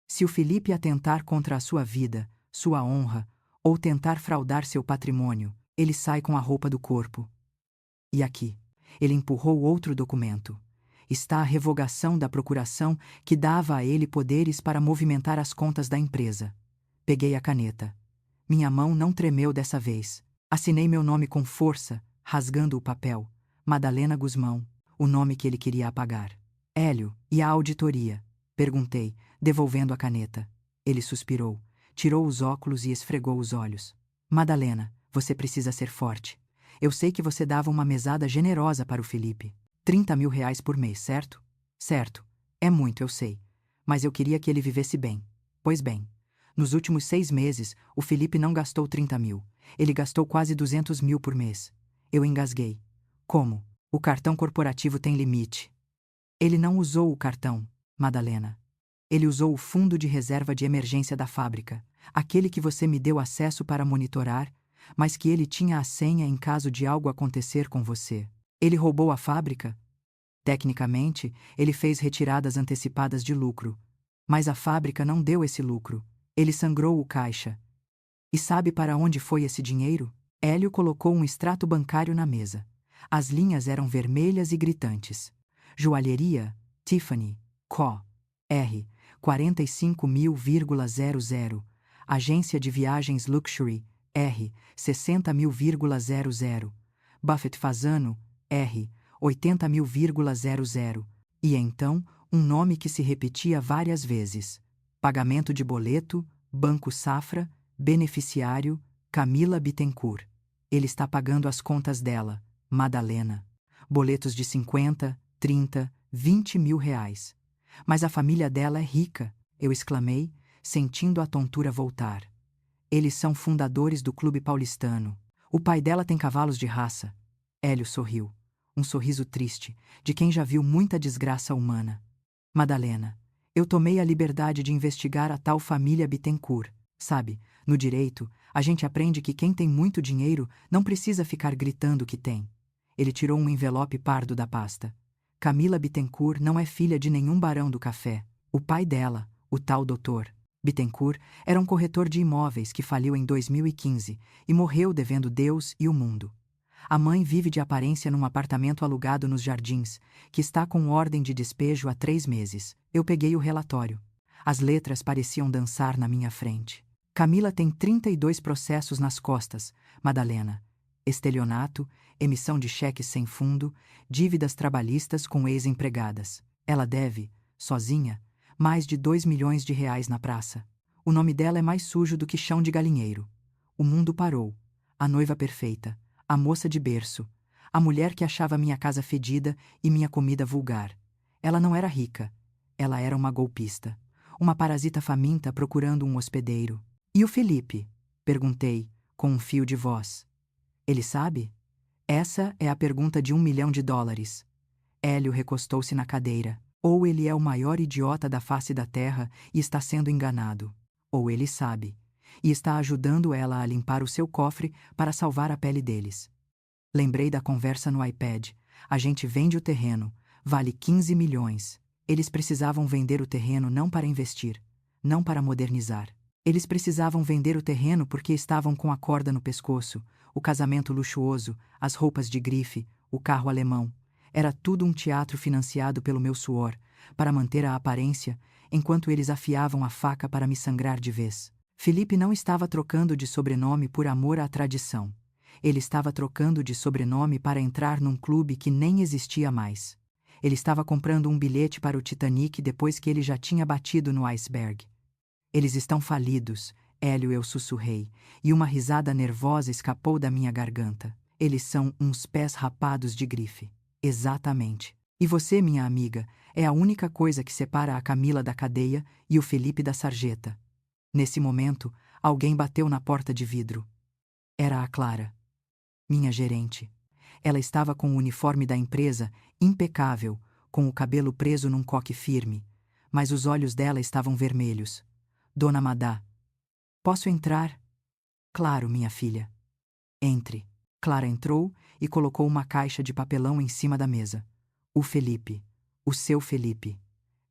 Se o Felipe atentar contra a sua vida, sua honra, ou tentar fraudar seu patrimônio, ele sai com a roupa do corpo. E aqui, ele empurrou outro documento. Está a revogação da procuração que dava a ele poderes para movimentar as contas da empresa. Peguei a caneta. Minha mão não tremeu dessa vez. Assinei meu nome com força, rasgando o papel. Madalena Guzmão, o nome que ele queria apagar. Hélio, e a auditoria? Perguntei, devolvendo a caneta. Ele suspirou, tirou os óculos e esfregou os olhos. Madalena, você precisa ser forte. Eu sei que você dava uma mesada generosa para o Felipe. 30 mil reais por mês, certo? Certo. É muito, eu sei. Mas eu queria que ele vivesse bem. Pois bem, nos últimos 6 meses, o Felipe não gastou 30 mil. Ele gastou quase 200 mil por mês. Eu engasguei. Como? O cartão corporativo tem limite. Ele não usou o cartão, Madalena. Ele usou o fundo de reserva de emergência da fábrica, aquele que você me deu acesso para monitorar, mas que ele tinha a senha em caso de algo acontecer com você. Ele roubou a fábrica? Tecnicamente, ele fez retiradas antecipadas de lucro. Mas a fábrica não deu esse lucro. Ele sangrou o caixa. E sabe para onde foi esse dinheiro? Hélio colocou um extrato bancário na mesa. As linhas eram vermelhas e gritantes. Joalheria, Tiffany, Co. R. 45.000,00. Agência de viagens Luxury, R. 60.000,00. Buffett Fasano, R. 80.000,00. E então, um nome que se repetia várias vezes. Pagamento de boleto, Banco Safra, beneficiário, Camila Bittencourt. Ele está pagando as contas dela, Madalena. Boletos de 50, 30, 20 mil reais. Mas a família dela é rica, eu exclamei, sentindo a tontura voltar. Eles são fundadores do Clube Paulistano. O pai dela tem cavalos de raça. Hélio sorriu. Um sorriso triste, de quem já viu muita desgraça humana. Madalena, eu tomei a liberdade de investigar a tal família Bittencourt. Sabe, no direito, a gente aprende que quem tem muito dinheiro não precisa ficar gritando que tem. Ele tirou um envelope pardo da pasta. Camila Bittencourt não é filha de nenhum barão do café. O pai dela, o tal doutor Bittencourt, era um corretor de imóveis que faliu em 2015 e morreu devendo Deus e o mundo. A mãe vive de aparência num apartamento alugado nos Jardins, que está com ordem de despejo há 3 meses. Eu peguei o relatório. As letras pareciam dançar na minha frente. Camila tem 32 processos nas costas, Madalena. Estelionato, emissão de cheques sem fundo, dívidas trabalhistas com ex-empregadas. Ela deve, sozinha, mais de 2 milhões de reais na praça. O nome dela é mais sujo do que chão de galinheiro. O mundo parou. A noiva perfeita. A moça de berço, a mulher que achava minha casa fedida e minha comida vulgar. Ela não era rica, ela era uma golpista, uma parasita faminta procurando um hospedeiro. E o Felipe? Perguntei, com um fio de voz. Ele sabe? Essa é a pergunta de $1 milhão. Hélio recostou-se na cadeira. Ou ele é o maior idiota da face da terra e está sendo enganado, ou ele sabe e está ajudando ela a limpar o seu cofre para salvar a pele deles. Lembrei da conversa no iPad. A gente vende o terreno, vale 15 milhões. Eles precisavam vender o terreno não para investir, não para modernizar. Eles precisavam vender o terreno porque estavam com a corda no pescoço, o casamento luxuoso, as roupas de grife, o carro alemão. Era tudo um teatro financiado pelo meu suor, para manter a aparência, enquanto eles afiavam a faca para me sangrar de vez. Felipe não estava trocando de sobrenome por amor à tradição. Ele estava trocando de sobrenome para entrar num clube que nem existia mais. Ele estava comprando um bilhete para o Titanic depois que ele já tinha batido no iceberg. Eles estão falidos, Hélio, eu sussurrei, e uma risada nervosa escapou da minha garganta. Eles são uns pés rapados de grife. Exatamente. E você, minha amiga, é a única coisa que separa a Camila da cadeia e o Felipe da sarjeta. Nesse momento, alguém bateu na porta de vidro. Era a Clara, minha gerente. Ela estava com o uniforme da empresa, impecável, com o cabelo preso num coque firme, mas os olhos dela estavam vermelhos. Dona Madá. Posso entrar? Claro, minha filha. Entre. Clara entrou e colocou uma caixa de papelão em cima da mesa. O Felipe. O seu Felipe.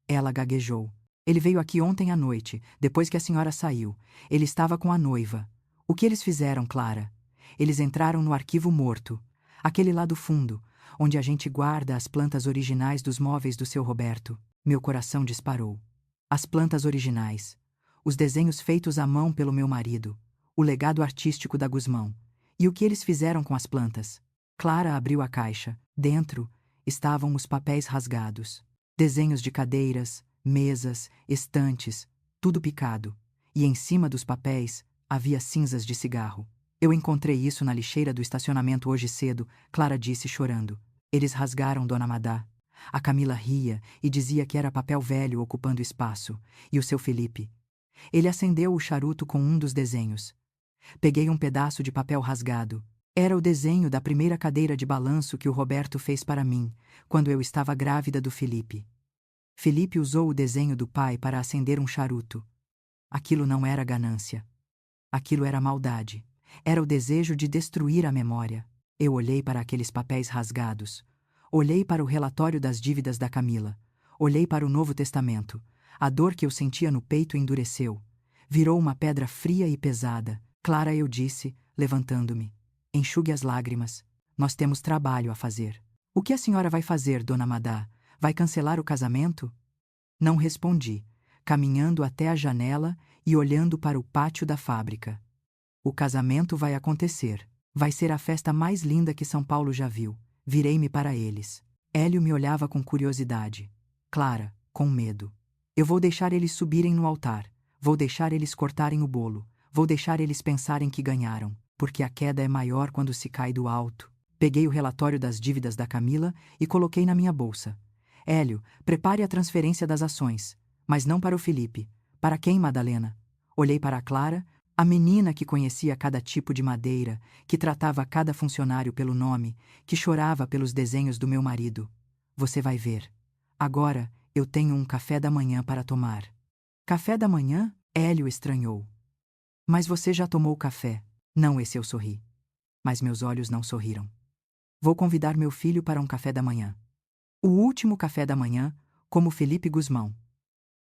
Ela gaguejou. Ele veio aqui ontem à noite, depois que a senhora saiu. Ele estava com a noiva. O que eles fizeram, Clara? Eles entraram no arquivo morto, aquele lá do fundo, onde a gente guarda as plantas originais dos móveis do seu Roberto. Meu coração disparou. As plantas originais. Os desenhos feitos à mão pelo meu marido. O legado artístico da Guzmão. E o que eles fizeram com as plantas? Clara abriu a caixa. Dentro estavam os papéis rasgados. Desenhos de cadeiras, mesas, estantes, tudo picado. E em cima dos papéis havia cinzas de cigarro. Eu encontrei isso na lixeira do estacionamento hoje cedo, Clara disse chorando. Eles rasgaram, Dona Madá. A Camila ria e dizia que era papel velho ocupando espaço. E o seu Felipe? Ele acendeu o charuto com um dos desenhos. Peguei um pedaço de papel rasgado. Era o desenho da primeira cadeira de balanço que o Roberto fez para mim, quando eu estava grávida do Felipe. Felipe usou o desenho do pai para acender um charuto. Aquilo não era ganância. Aquilo era maldade. Era o desejo de destruir a memória. Eu olhei para aqueles papéis rasgados. Olhei para o relatório das dívidas da Camila. Olhei para o Novo Testamento. A dor que eu sentia no peito endureceu. Virou uma pedra fria e pesada. Clara, eu disse, levantando-me. Enxugue as lágrimas. Nós temos trabalho a fazer. O que a senhora vai fazer, Dona Madá? Vai cancelar o casamento? Não respondi, caminhando até a janela e olhando para o pátio da fábrica. O casamento vai acontecer. Vai ser a festa mais linda que São Paulo já viu. Virei-me para eles. Hélio me olhava com curiosidade. Clara, com medo. Eu vou deixar eles subirem no altar. Vou deixar eles cortarem o bolo. Vou deixar eles pensarem que ganharam, porque a queda é maior quando se cai do alto. Peguei o relatório das dívidas da Camila e coloquei na minha bolsa. Hélio, prepare a transferência das ações. Mas não para o Felipe. Para quem, Madalena? Olhei para a Clara, a menina que conhecia cada tipo de madeira, que tratava cada funcionário pelo nome, que chorava pelos desenhos do meu marido. Você vai ver. Agora, eu tenho um café da manhã para tomar. Café da manhã? Hélio estranhou. Mas você já tomou café? Não, esse eu sorri. Mas meus olhos não sorriram. Vou convidar meu filho para um café da manhã. O último café da manhã, como Felipe Guzmão.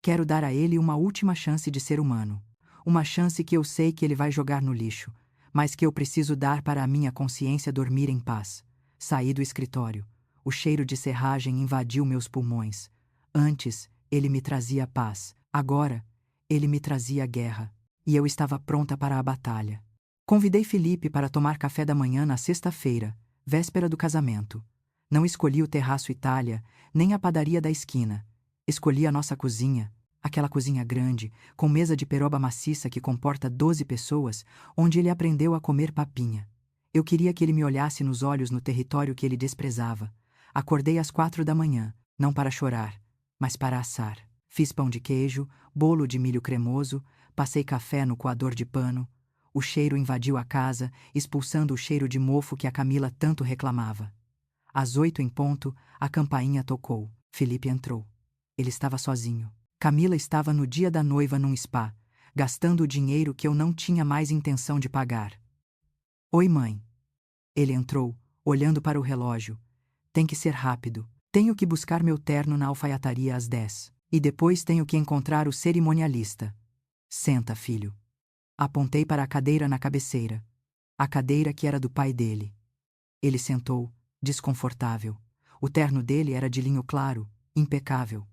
Quero dar a ele uma última chance de ser humano. Uma chance que eu sei que ele vai jogar no lixo, mas que eu preciso dar para a minha consciência dormir em paz. Saí do escritório. O cheiro de serragem invadiu meus pulmões. Antes, ele me trazia paz. Agora, ele me trazia guerra. E eu estava pronta para a batalha. Convidei Felipe para tomar café da manhã na sexta-feira, véspera do casamento. Não escolhi o Terraço Itália, nem a padaria da esquina. Escolhi a nossa cozinha, aquela cozinha grande, com mesa de peroba maciça que comporta 12 pessoas, onde ele aprendeu a comer papinha. Eu queria que ele me olhasse nos olhos no território que ele desprezava. Acordei às 4 da manhã, não para chorar, mas para assar. Fiz pão de queijo, bolo de milho cremoso, passei café no coador de pano. O cheiro invadiu a casa, expulsando o cheiro de mofo que a Camila tanto reclamava. Às 8 em ponto, a campainha tocou. Felipe entrou. Ele estava sozinho. Camila estava no dia da noiva num spa, gastando o dinheiro que eu não tinha mais intenção de pagar. Oi, mãe. Ele entrou, olhando para o relógio. Tem que ser rápido. Tenho que buscar meu terno na alfaiataria às 10. E depois tenho que encontrar o cerimonialista. Senta, filho. Apontei para a cadeira na cabeceira. A cadeira que era do pai dele. Ele sentou, desconfortável. O terno dele era de linho claro, impecável.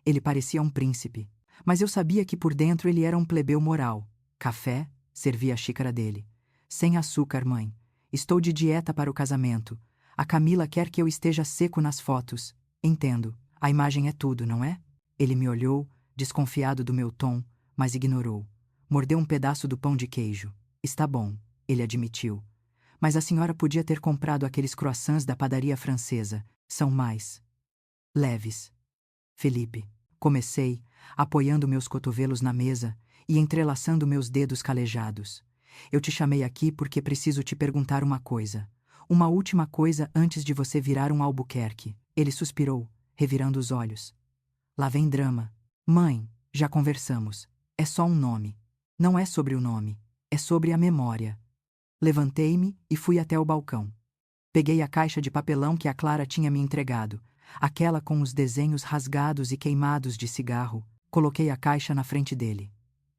Ele parecia um príncipe. Mas eu sabia que por dentro ele era um plebeu moral. Café, servia a xícara dele. Sem açúcar, mãe. Estou de dieta para o casamento. A Camila quer que eu esteja seco nas fotos. Entendo. A imagem é tudo, não é? Ele me olhou, desconfiado do meu tom, mas ignorou. Mordeu um pedaço do pão de queijo. Está bom, ele admitiu. Mas a senhora podia ter comprado aqueles croissants da padaria francesa. São mais leves. Felipe. Comecei, apoiando meus cotovelos na mesa e entrelaçando meus dedos calejados. Eu te chamei aqui porque preciso te perguntar uma coisa. Uma última coisa antes de você virar um Albuquerque. Ele suspirou, revirando os olhos. Lá vem drama. Mãe, já conversamos. É só um nome. Não é sobre o nome. É sobre a memória. Levantei-me e fui até o balcão. Peguei a caixa de papelão que a Clara tinha me entregado, aquela com os desenhos rasgados e queimados de cigarro. Coloquei a caixa na frente dele.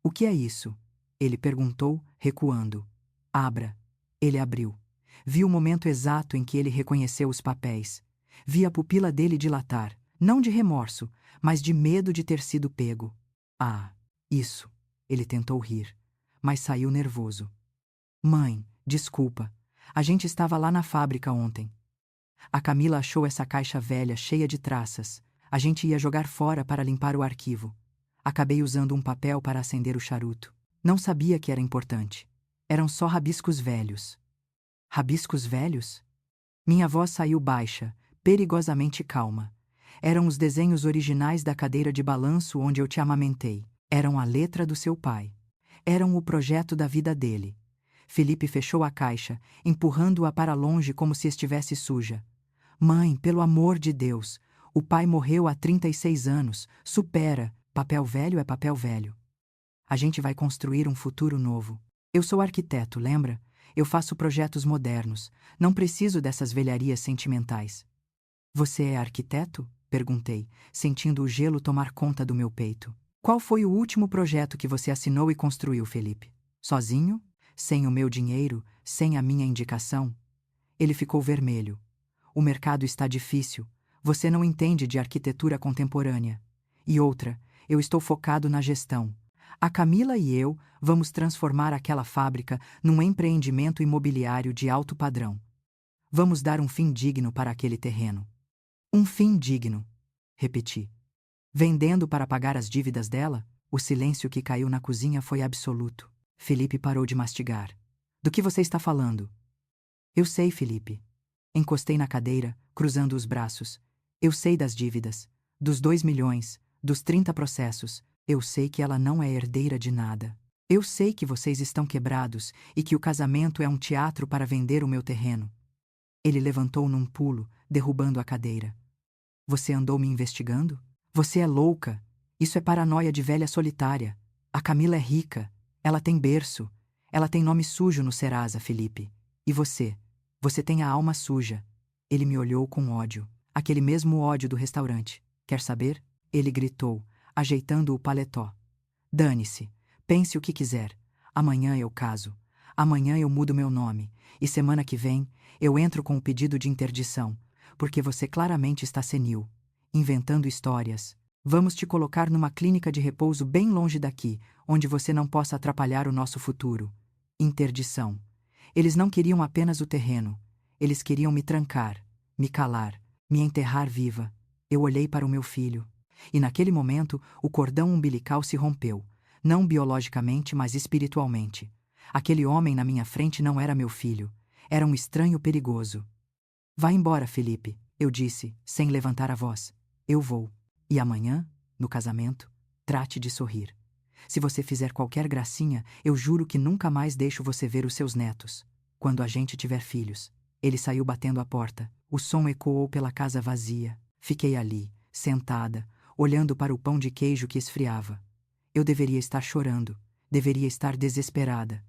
O que é isso? Ele perguntou, recuando. Abra. Ele abriu. Vi o momento exato em que ele reconheceu os papéis. Vi a pupila dele dilatar, não de remorso, mas de medo de ter sido pego. Ah, isso. Ele tentou rir, mas saiu nervoso. Mãe, desculpa. A gente estava lá na fábrica ontem. A Camila achou essa caixa velha cheia de traças. A gente ia jogar fora para limpar o arquivo. Acabei usando um papel para acender o charuto. Não sabia que era importante. Eram só rabiscos velhos. Rabiscos velhos? Minha voz saiu baixa, perigosamente calma. Eram os desenhos originais da cadeira de balanço onde eu te amamentei. Eram a letra do seu pai. Eram o projeto da vida dele. Felipe fechou a caixa, empurrando-a para longe como se estivesse suja. Mãe, pelo amor de Deus, o pai morreu há 36 anos. Supera. Papel velho é papel velho. A gente vai construir um futuro novo. Eu sou arquiteto, lembra? Eu faço projetos modernos. Não preciso dessas velharias sentimentais. Você é arquiteto? Perguntei, sentindo o gelo tomar conta do meu peito. Qual foi o último projeto que você assinou e construiu, Felipe? Sozinho? Sem o meu dinheiro? Sem a minha indicação? Ele ficou vermelho. O mercado está difícil. Você não entende de arquitetura contemporânea. E outra, eu estou focado na gestão. A Camila e eu vamos transformar aquela fábrica num empreendimento imobiliário de alto padrão. Vamos dar um fim digno para aquele terreno. Um fim digno, repeti. Vendendo para pagar as dívidas dela, o silêncio que caiu na cozinha foi absoluto. Felipe parou de mastigar. Do que você está falando? Eu sei, Felipe. Encostei na cadeira, cruzando os braços. Eu sei das dívidas, dos 2 milhões, dos 30 processos. Eu sei que ela não é herdeira de nada. Eu sei que vocês estão quebrados e que o casamento é um teatro para vender o meu terreno. Ele levantou num pulo, derrubando a cadeira. Você andou me investigando? Você é louca. Isso é paranoia de velha solitária. A Camila é rica. Ela tem berço. Ela tem nome sujo no Serasa, Felipe. E você? Você tem a alma suja. Ele me olhou com ódio. Aquele mesmo ódio do restaurante. Quer saber? Ele gritou, ajeitando o paletó. Dane-se. Pense o que quiser. Amanhã eu caso. Amanhã eu mudo meu nome. E semana que vem, eu entro com o pedido de interdição. Porque você claramente está senil. Inventando histórias. Vamos te colocar numa clínica de repouso bem longe daqui, onde você não possa atrapalhar o nosso futuro. Interdição. Eles não queriam apenas o terreno. Eles queriam me trancar, me calar, me enterrar viva. Eu olhei para o meu filho. E naquele momento, o cordão umbilical se rompeu. Não biologicamente, mas espiritualmente. Aquele homem na minha frente não era meu filho. Era um estranho perigoso. Vá embora, Felipe, eu disse, sem levantar a voz. Eu vou. E amanhã, no casamento, trate de sorrir. Se você fizer qualquer gracinha, eu juro que nunca mais deixo você ver os seus netos. Quando a gente tiver filhos. Ele saiu batendo a porta. O som ecoou pela casa vazia. Fiquei ali, sentada, olhando para o pão de queijo que esfriava. Eu deveria estar chorando, deveria estar desesperada.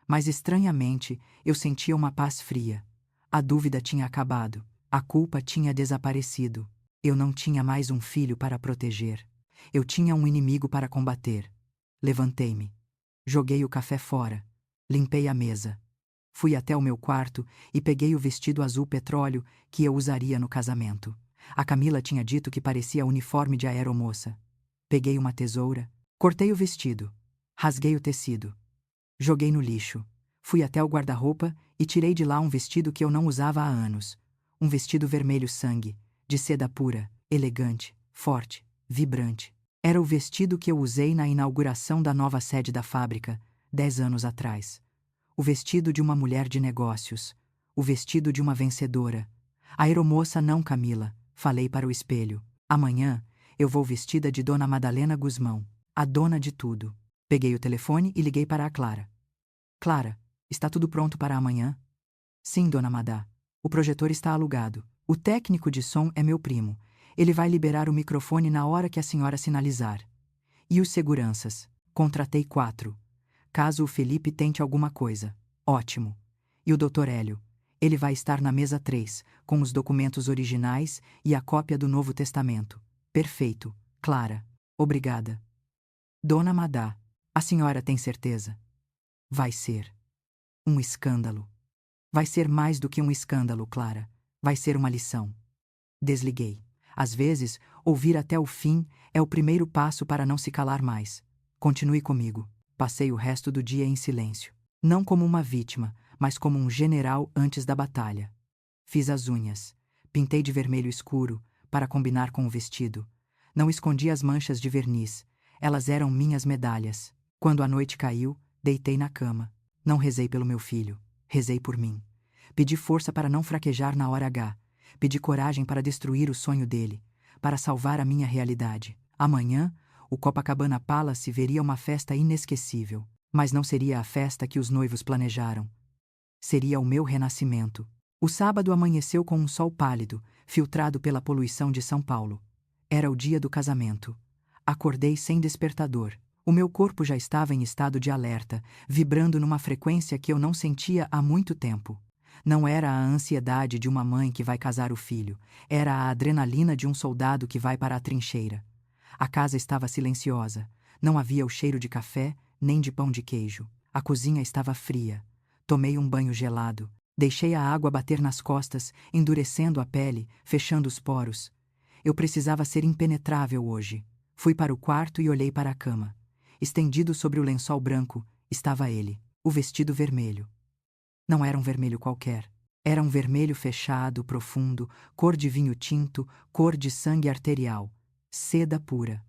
Mas estranhamente, eu sentia uma paz fria. A dúvida tinha acabado, a culpa tinha desaparecido. Eu não tinha mais um filho para proteger. Eu tinha um inimigo para combater. Levantei-me. Joguei o café fora. Limpei a mesa. Fui até o meu quarto e peguei o vestido azul petróleo que eu usaria no casamento. A Camila tinha dito que parecia uniforme de aeromoça. Peguei uma tesoura, cortei o vestido, rasguei o tecido. Joguei no lixo. Fui até o guarda-roupa e tirei de lá um vestido que eu não usava há anos. Um vestido vermelho sangue, de seda pura, elegante, forte, vibrante. Era o vestido que eu usei na inauguração da nova sede da fábrica, 10 anos atrás. O vestido de uma mulher de negócios. O vestido de uma vencedora. Aeromoça não, Camila, falei para o espelho. Amanhã, eu vou vestida de Dona Madalena Guzmão, a dona de tudo. Peguei o telefone e liguei para a Clara. Clara, está tudo pronto para amanhã? Sim, Dona Madá. O projetor está alugado. O técnico de som é meu primo. Ele vai liberar o microfone na hora que a senhora sinalizar. E os seguranças? Contratei 4. Caso o Felipe tente alguma coisa. Ótimo. E o Dr. Hélio? Ele vai estar na mesa 3, com os documentos originais e a cópia do Novo Testamento. Perfeito, Clara. Obrigada. Dona Madá, a senhora tem certeza? Vai ser um escândalo. Vai ser mais do que um escândalo, Clara. Vai ser uma lição. Desliguei. Às vezes, ouvir até o fim é o primeiro passo para não se calar mais. Continue comigo. Passei o resto do dia em silêncio. Não como uma vítima, mas como um general antes da batalha. Fiz as unhas. Pintei de vermelho escuro, para combinar com o vestido. Não escondi as manchas de verniz. Elas eram minhas medalhas. Quando a noite caiu, deitei na cama. Não rezei pelo meu filho. Rezei por mim. Pedi força para não fraquejar na hora H. Pedi coragem para destruir o sonho dele, para salvar a minha realidade. Amanhã, o Copacabana Palace veria uma festa inesquecível. Mas não seria a festa que os noivos planejaram. Seria o meu renascimento. O sábado amanheceu com um sol pálido, filtrado pela poluição de São Paulo. Era o dia do casamento. Acordei sem despertador. O meu corpo já estava em estado de alerta, vibrando numa frequência que eu não sentia há muito tempo. Não era a ansiedade de uma mãe que vai casar o filho, era a adrenalina de um soldado que vai para a trincheira. A casa estava silenciosa. Não havia o cheiro de café, nem de pão de queijo. A cozinha estava fria. Tomei um banho gelado. Deixei a água bater nas costas, endurecendo a pele, fechando os poros. Eu precisava ser impenetrável hoje. Fui para o quarto e olhei para a cama. Estendido sobre o lençol branco, estava ele, o vestido vermelho. Não era um vermelho qualquer. Era um vermelho fechado, profundo, cor de vinho tinto, cor de sangue arterial. Seda pura.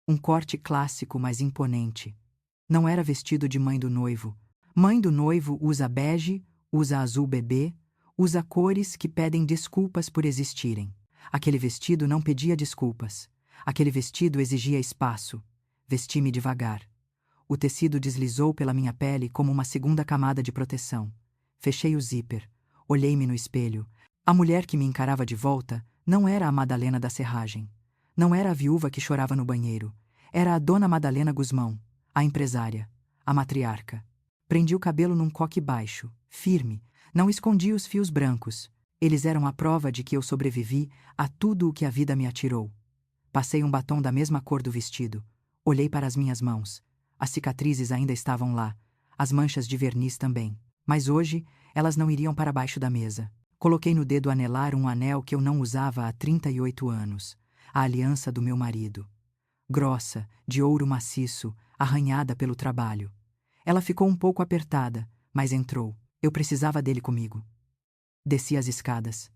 Um corte clássico, mas imponente. Não era vestido de mãe do noivo. Mãe do noivo usa bege, usa azul bebê, usa cores que pedem desculpas por existirem. Aquele vestido não pedia desculpas. Aquele vestido exigia espaço. Vesti-me devagar. O tecido deslizou pela minha pele como uma segunda camada de proteção. Fechei o zíper. Olhei-me no espelho. A mulher que me encarava de volta não era a Madalena da Serragem. Não era a viúva que chorava no banheiro. Era a Dona Madalena Guzmão, a empresária, a matriarca. Prendi o cabelo num coque baixo, firme. Não escondi os fios brancos. Eles eram a prova de que eu sobrevivi a tudo o que a vida me atirou. Passei um batom da mesma cor do vestido. Olhei para as minhas mãos. As cicatrizes ainda estavam lá. As manchas de verniz também. Mas hoje, elas não iriam para baixo da mesa. Coloquei no dedo anelar um anel que eu não usava há 38 anos. A aliança do meu marido. Grossa, de ouro maciço, arranhada pelo trabalho. Ela ficou um pouco apertada, mas entrou. Eu precisava dele comigo. Desci as escadas.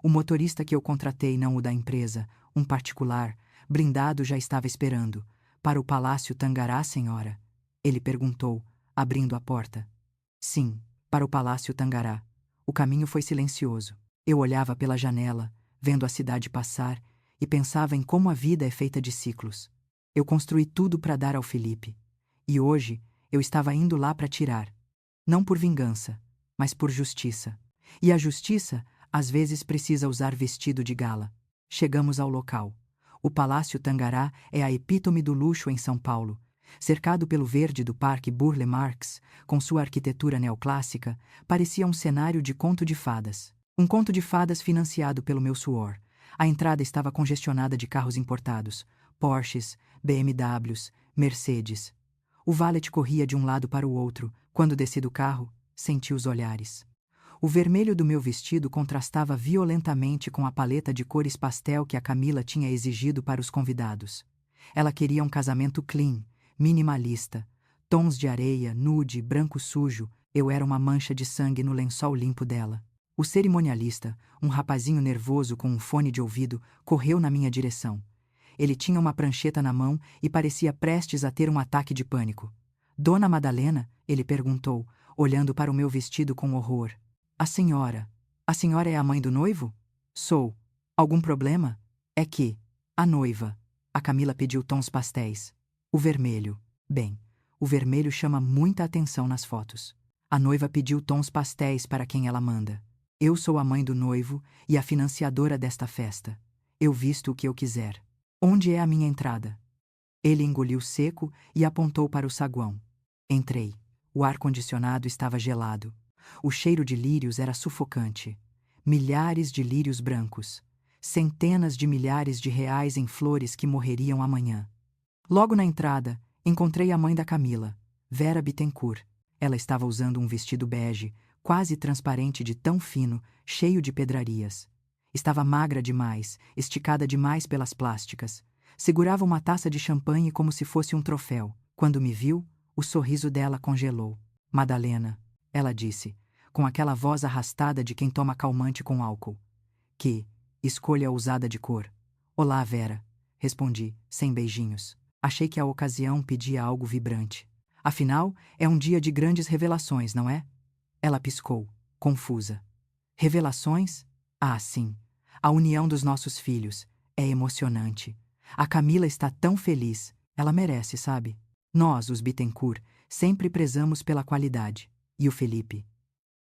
O motorista que eu contratei, não o da empresa, um particular, blindado, já estava esperando. Para o Palácio Tangará, senhora? Ele perguntou, abrindo a porta. Sim, para o Palácio Tangará. O caminho foi silencioso. Eu olhava pela janela, vendo a cidade passar, e pensava em como a vida é feita de ciclos. Eu construí tudo para dar ao Felipe. E hoje, eu estava indo lá para tirar. Não por vingança, mas por justiça. E a justiça, às vezes, precisa usar vestido de gala. Chegamos ao local. O Palácio Tangará é a epítome do luxo em São Paulo. Cercado pelo verde do Parque Burle Marx, com sua arquitetura neoclássica, parecia um cenário de conto de fadas. Um conto de fadas financiado pelo meu suor. A entrada estava congestionada de carros importados, Porsches, BMWs, Mercedes. O valet corria de um lado para o outro. Quando desci do carro, senti os olhares. O vermelho do meu vestido contrastava violentamente com a paleta de cores pastel que a Camila tinha exigido para os convidados. Ela queria um casamento clean, minimalista, tons de areia, nude, branco sujo. Eu era uma mancha de sangue no lençol limpo dela. O cerimonialista, um rapazinho nervoso com um fone de ouvido, correu na minha direção. Ele tinha uma prancheta na mão e parecia prestes a ter um ataque de pânico. Dona Madalena? Ele perguntou, olhando para o meu vestido com horror. A senhora é a mãe do noivo? Sou. Algum problema? É que a noiva. A Camila pediu tons pastéis. O vermelho. Bem, o vermelho chama muita atenção nas fotos. A noiva pediu tons pastéis para quem ela manda. Eu sou a mãe do noivo e a financiadora desta festa. Eu visto o que eu quiser. Onde é a minha entrada? Ele engoliu seco e apontou para o saguão. Entrei. O ar-condicionado estava gelado. O cheiro de lírios era sufocante. Milhares de lírios brancos. Centenas de milhares de reais em flores que morreriam amanhã. Logo na entrada, encontrei a mãe da Camila, Vera Bittencourt. Ela estava usando um vestido bege, quase transparente de tão fino, cheio de pedrarias. Estava magra demais, esticada demais pelas plásticas. Segurava uma taça de champanhe como se fosse um troféu. Quando me viu, o sorriso dela congelou. Madalena, ela disse, com aquela voz arrastada de quem toma calmante com álcool. Que escolha ousada de cor. Olá, Vera, respondi, sem beijinhos. Achei que a ocasião pedia algo vibrante. Afinal, é um dia de grandes revelações, não é? Ela piscou, confusa. Revelações? Ah, sim. A união dos nossos filhos. É emocionante. A Camila está tão feliz. Ela merece, sabe? Nós, os Bittencourt, sempre prezamos pela qualidade. E o Felipe?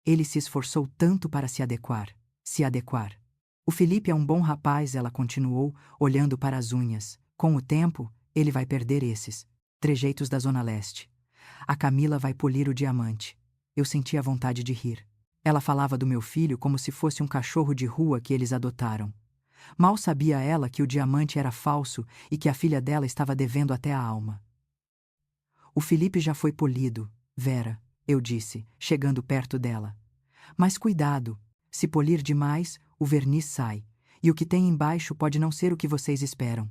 Ele se esforçou tanto para se adequar. O Felipe é um bom rapaz, ela continuou, olhando para as unhas. Com o tempo, ele vai perder esses trejeitos da Zona Leste. A Camila vai polir o diamante. Eu senti a vontade de rir. Ela falava do meu filho como se fosse um cachorro de rua que eles adotaram. Mal sabia ela que o diamante era falso e que a filha dela estava devendo até a alma. O Felipe já foi polido, Vera, eu disse, chegando perto dela. Mas cuidado, se polir demais, o verniz sai, e o que tem embaixo pode não ser o que vocês esperam.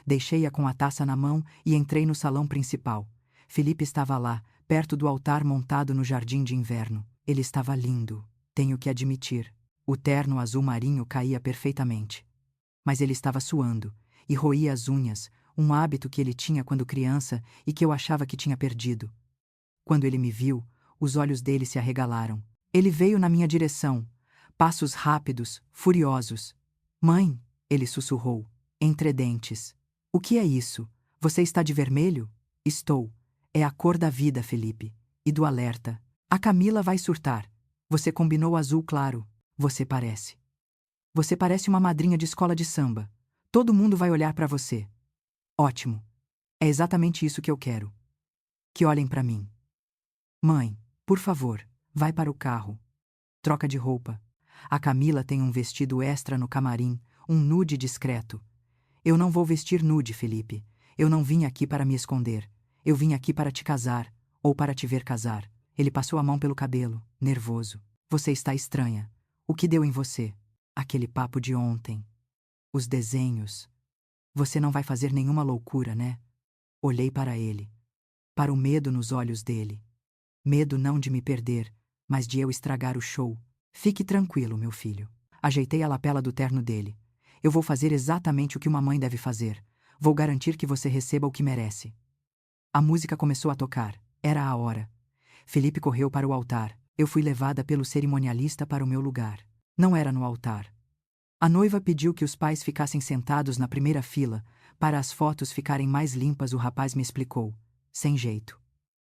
Deixei-a com a taça na mão e entrei no salão principal. Felipe estava lá, perto do altar montado no jardim de inverno. Ele estava lindo, tenho que admitir. O terno azul marinho caía perfeitamente. Mas ele estava suando, e roía as unhas, um hábito que ele tinha quando criança e que eu achava que tinha perdido. Quando ele me viu, os olhos dele se arregalaram. Ele veio na minha direção, passos rápidos, furiosos. Mãe, ele sussurrou, entre dentes. O que é isso? Você está de vermelho? Estou. É a cor da vida, Felipe. E do alerta. A Camila vai surtar. Você combinou azul claro. Você parece. Você parece uma madrinha de escola de samba. Todo mundo vai olhar para você. Ótimo. É exatamente isso que eu quero. Que olhem para mim. Mãe, por favor, vai para o carro. Troca de roupa. A Camila tem um vestido extra no camarim, um nude discreto. Eu não vou vestir nude, Felipe. Eu não vim aqui para me esconder. Eu vim aqui para te casar, ou para te ver casar. Ele passou a mão pelo cabelo, nervoso. Você está estranha. O que deu em você? Aquele papo de ontem. Os desenhos. Você não vai fazer nenhuma loucura, né? Olhei para ele. Para o medo nos olhos dele. Medo não de me perder, mas de eu estragar o show. Fique tranquilo, meu filho. Ajeitei a lapela do terno dele. Eu vou fazer exatamente o que uma mãe deve fazer. Vou garantir que você receba o que merece. A música começou a tocar. Era a hora. Felipe correu para o altar. Eu fui levada pelo cerimonialista para o meu lugar. Não era no altar. A noiva pediu que os pais ficassem sentados na primeira fila. Para as fotos ficarem mais limpas, o rapaz me explicou. Sem jeito.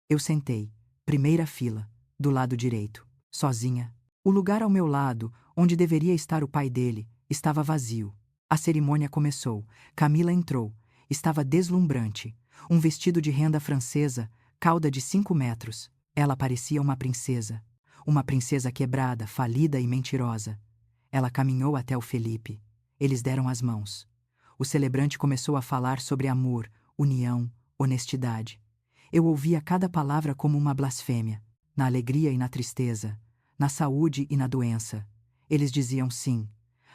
Eu sentei. Primeira fila, do lado direito. Sozinha. O lugar ao meu lado, onde deveria estar o pai dele, estava vazio. A cerimônia começou. Camila entrou. Estava deslumbrante. Um vestido de renda francesa, cauda de 5 metros. Ela parecia uma princesa. Uma princesa quebrada, falida e mentirosa. Ela caminhou até o Felipe. Eles deram as mãos. O celebrante começou a falar sobre amor, união, honestidade. Eu ouvia cada palavra como uma blasfêmia, na alegria e na tristeza, na saúde e na doença. Eles diziam sim,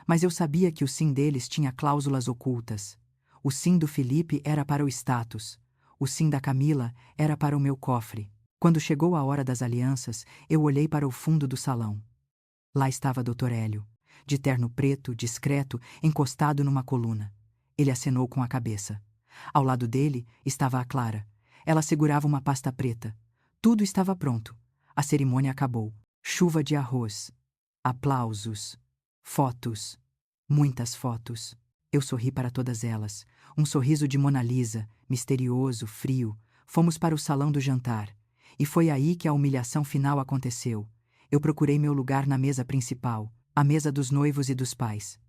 mas eu sabia que o sim deles tinha cláusulas ocultas. O sim do Felipe era para o status, o sim da Camila era para o meu cofre. Quando chegou a hora das alianças, eu olhei para o fundo do salão. Lá estava Dr. Hélio, de terno preto, discreto, encostado numa coluna. Ele acenou com a cabeça. Ao lado dele estava a Clara. Ela segurava uma pasta preta. Tudo estava pronto. A cerimônia acabou. Chuva de arroz. Aplausos. Fotos. Muitas fotos. Eu sorri para todas elas. Um sorriso de Mona Lisa, misterioso, frio. Fomos para o salão do jantar. E foi aí que a humilhação final aconteceu. Eu procurei meu lugar na mesa principal, a mesa dos noivos e dos pais.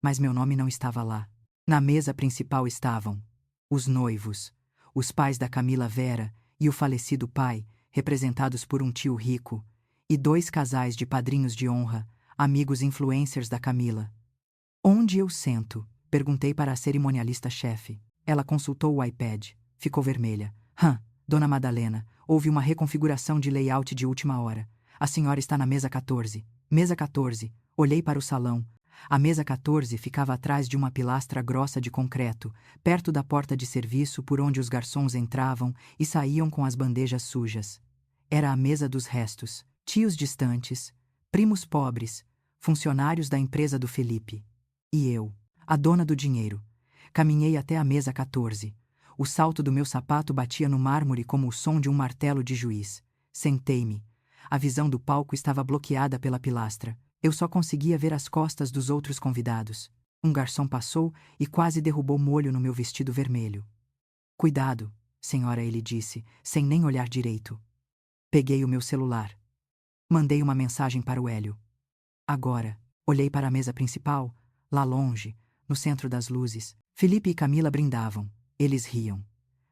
Mas meu nome não estava lá. Na mesa principal estavam os noivos, os pais da Camila Vera e o falecido pai, representados por um tio rico, e 2 casais de padrinhos de honra, amigos influencers da Camila. Onde eu sento? Perguntei para a cerimonialista-chefe. Ela consultou o iPad. Ficou vermelha. Dona Madalena, houve uma reconfiguração de layout de última hora. A senhora está na mesa 14. Mesa 14. Olhei para o salão. A mesa 14 ficava atrás de uma pilastra grossa de concreto, perto da porta de serviço por onde os garçons entravam e saíam com as bandejas sujas. Era a mesa dos restos, tios distantes, primos pobres, funcionários da empresa do Felipe. E eu, a dona do dinheiro, caminhei até a mesa 14. O salto do meu sapato batia no mármore como o som de um martelo de juiz. Sentei-me. A visão do palco estava bloqueada pela pilastra. Eu só conseguia ver as costas dos outros convidados. Um garçom passou e quase derrubou molho no meu vestido vermelho. Cuidado, senhora, ele disse, sem nem olhar direito. Peguei o meu celular. Mandei uma mensagem para o Hélio. Agora, olhei para a mesa principal, lá longe, no centro das luzes. Felipe e Camila brindavam. Eles riam.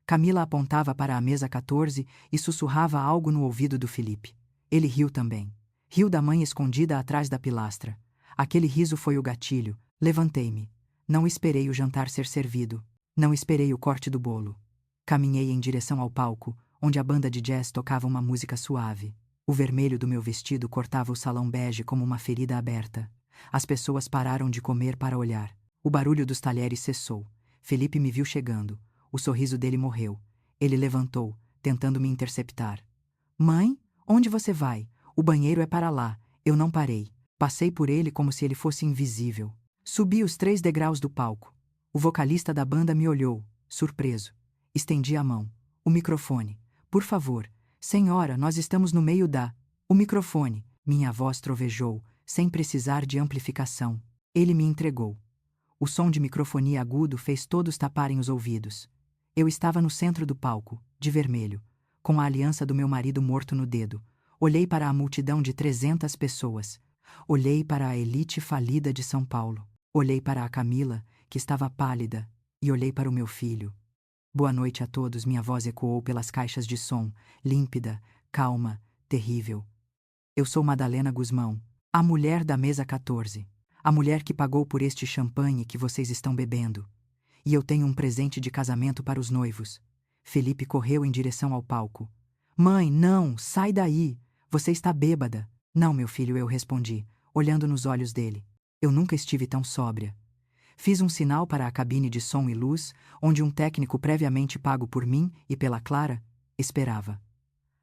Camila apontava para a mesa 14 e sussurrava algo no ouvido do Felipe. Ele riu também. Riu da mãe escondida atrás da pilastra. Aquele riso foi o gatilho. Levantei-me. Não esperei o jantar ser servido. Não esperei o corte do bolo. Caminhei em direção ao palco, onde a banda de jazz tocava uma música suave. O vermelho do meu vestido cortava o salão bege como uma ferida aberta. As pessoas pararam de comer para olhar. O barulho dos talheres cessou. Felipe me viu chegando. O sorriso dele morreu. Ele levantou, tentando me interceptar. Mãe, onde você vai? O banheiro é para lá. Eu não parei. Passei por ele como se ele fosse invisível. Subi os 3 degraus do palco. O vocalista da banda me olhou, surpreso. Estendi a mão. O microfone. Por favor. Senhora, nós estamos no meio da... O microfone. Minha voz trovejou, sem precisar de amplificação. Ele me entregou. O som de microfonia agudo fez todos taparem os ouvidos. Eu estava no centro do palco, de vermelho, com a aliança do meu marido morto no dedo. Olhei para a multidão de 300 pessoas. Olhei para a elite falida de São Paulo. Olhei para a Camila, que estava pálida, e olhei para o meu filho. Boa noite a todos, minha voz ecoou pelas caixas de som, límpida, calma, terrível. Eu sou Madalena Guzmão, a mulher da mesa 14. A mulher que pagou por este champanhe que vocês estão bebendo. E eu tenho um presente de casamento para os noivos. Felipe correu em direção ao palco. Mãe, não, sai daí. Você está bêbada. Não, meu filho, eu respondi, olhando nos olhos dele. Eu nunca estive tão sóbria. Fiz um sinal para a cabine de som e luz, onde um técnico previamente pago por mim e pela Clara esperava.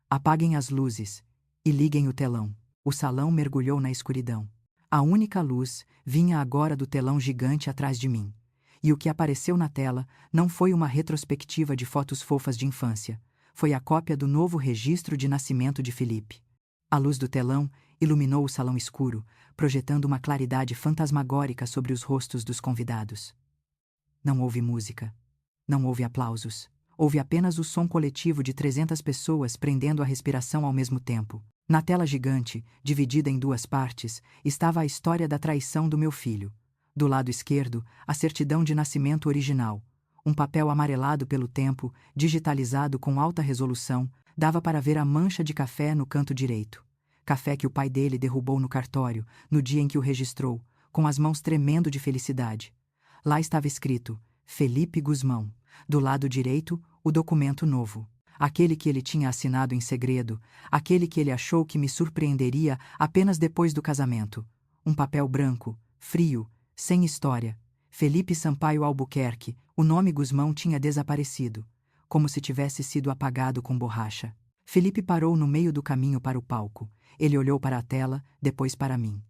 Apaguem as luzes e liguem o telão. O salão mergulhou na escuridão. A única luz vinha agora do telão gigante atrás de mim. E o que apareceu na tela não foi uma retrospectiva de fotos fofas de infância. Foi a cópia do novo registro de nascimento de Felipe. A luz do telão iluminou o salão escuro, projetando uma claridade fantasmagórica sobre os rostos dos convidados. Não houve música. Não houve aplausos. Houve apenas o som coletivo de 300 pessoas prendendo a respiração ao mesmo tempo. Na tela gigante, dividida em 2 partes, estava a história da traição do meu filho. Do lado esquerdo, a certidão de nascimento original. Um papel amarelado pelo tempo, digitalizado com alta resolução, dava para ver a mancha de café no canto direito. Café que o pai dele derrubou no cartório, no dia em que o registrou, com as mãos tremendo de felicidade. Lá estava escrito, Felipe Guzmão. Do lado direito, o documento novo. Aquele que ele tinha assinado em segredo, aquele que ele achou que me surpreenderia apenas depois do casamento. Um papel branco, frio, sem história. Felipe Sampaio Albuquerque, o nome Guzmão tinha desaparecido, como se tivesse sido apagado com borracha. Felipe parou no meio do caminho para o palco. Ele olhou para a tela, depois para mim.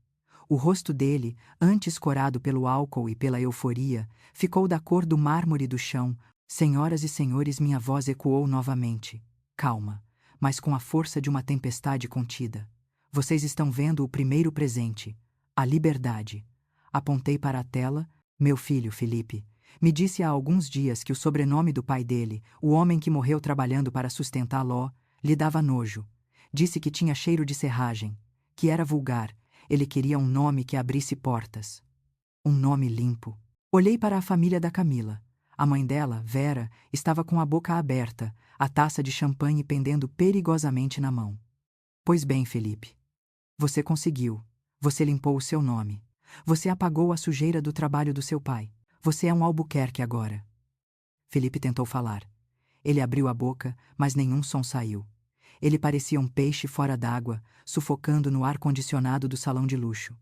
O rosto dele, antes corado pelo álcool e pela euforia, ficou da cor do mármore do chão. Senhoras e senhores, minha voz ecoou novamente. Calma, mas com a força de uma tempestade contida. Vocês estão vendo o primeiro presente, a liberdade. Apontei para a tela. Meu filho, Felipe, me disse há alguns dias que o sobrenome do pai dele, o homem que morreu trabalhando para sustentar Ló, lhe dava nojo. Disse que tinha cheiro de serragem, que era vulgar. Ele queria um nome que abrisse portas. Um nome limpo. Olhei para a família da Camila. A mãe dela, Vera, estava com a boca aberta, a taça de champanhe pendendo perigosamente na mão. Pois bem, Felipe. Você conseguiu. Você limpou o seu nome. Você apagou a sujeira do trabalho do seu pai. Você é um Albuquerque agora. Felipe tentou falar. Ele abriu a boca, mas nenhum som saiu. Ele parecia um peixe fora d'água, sufocando no ar-condicionado do salão de luxo.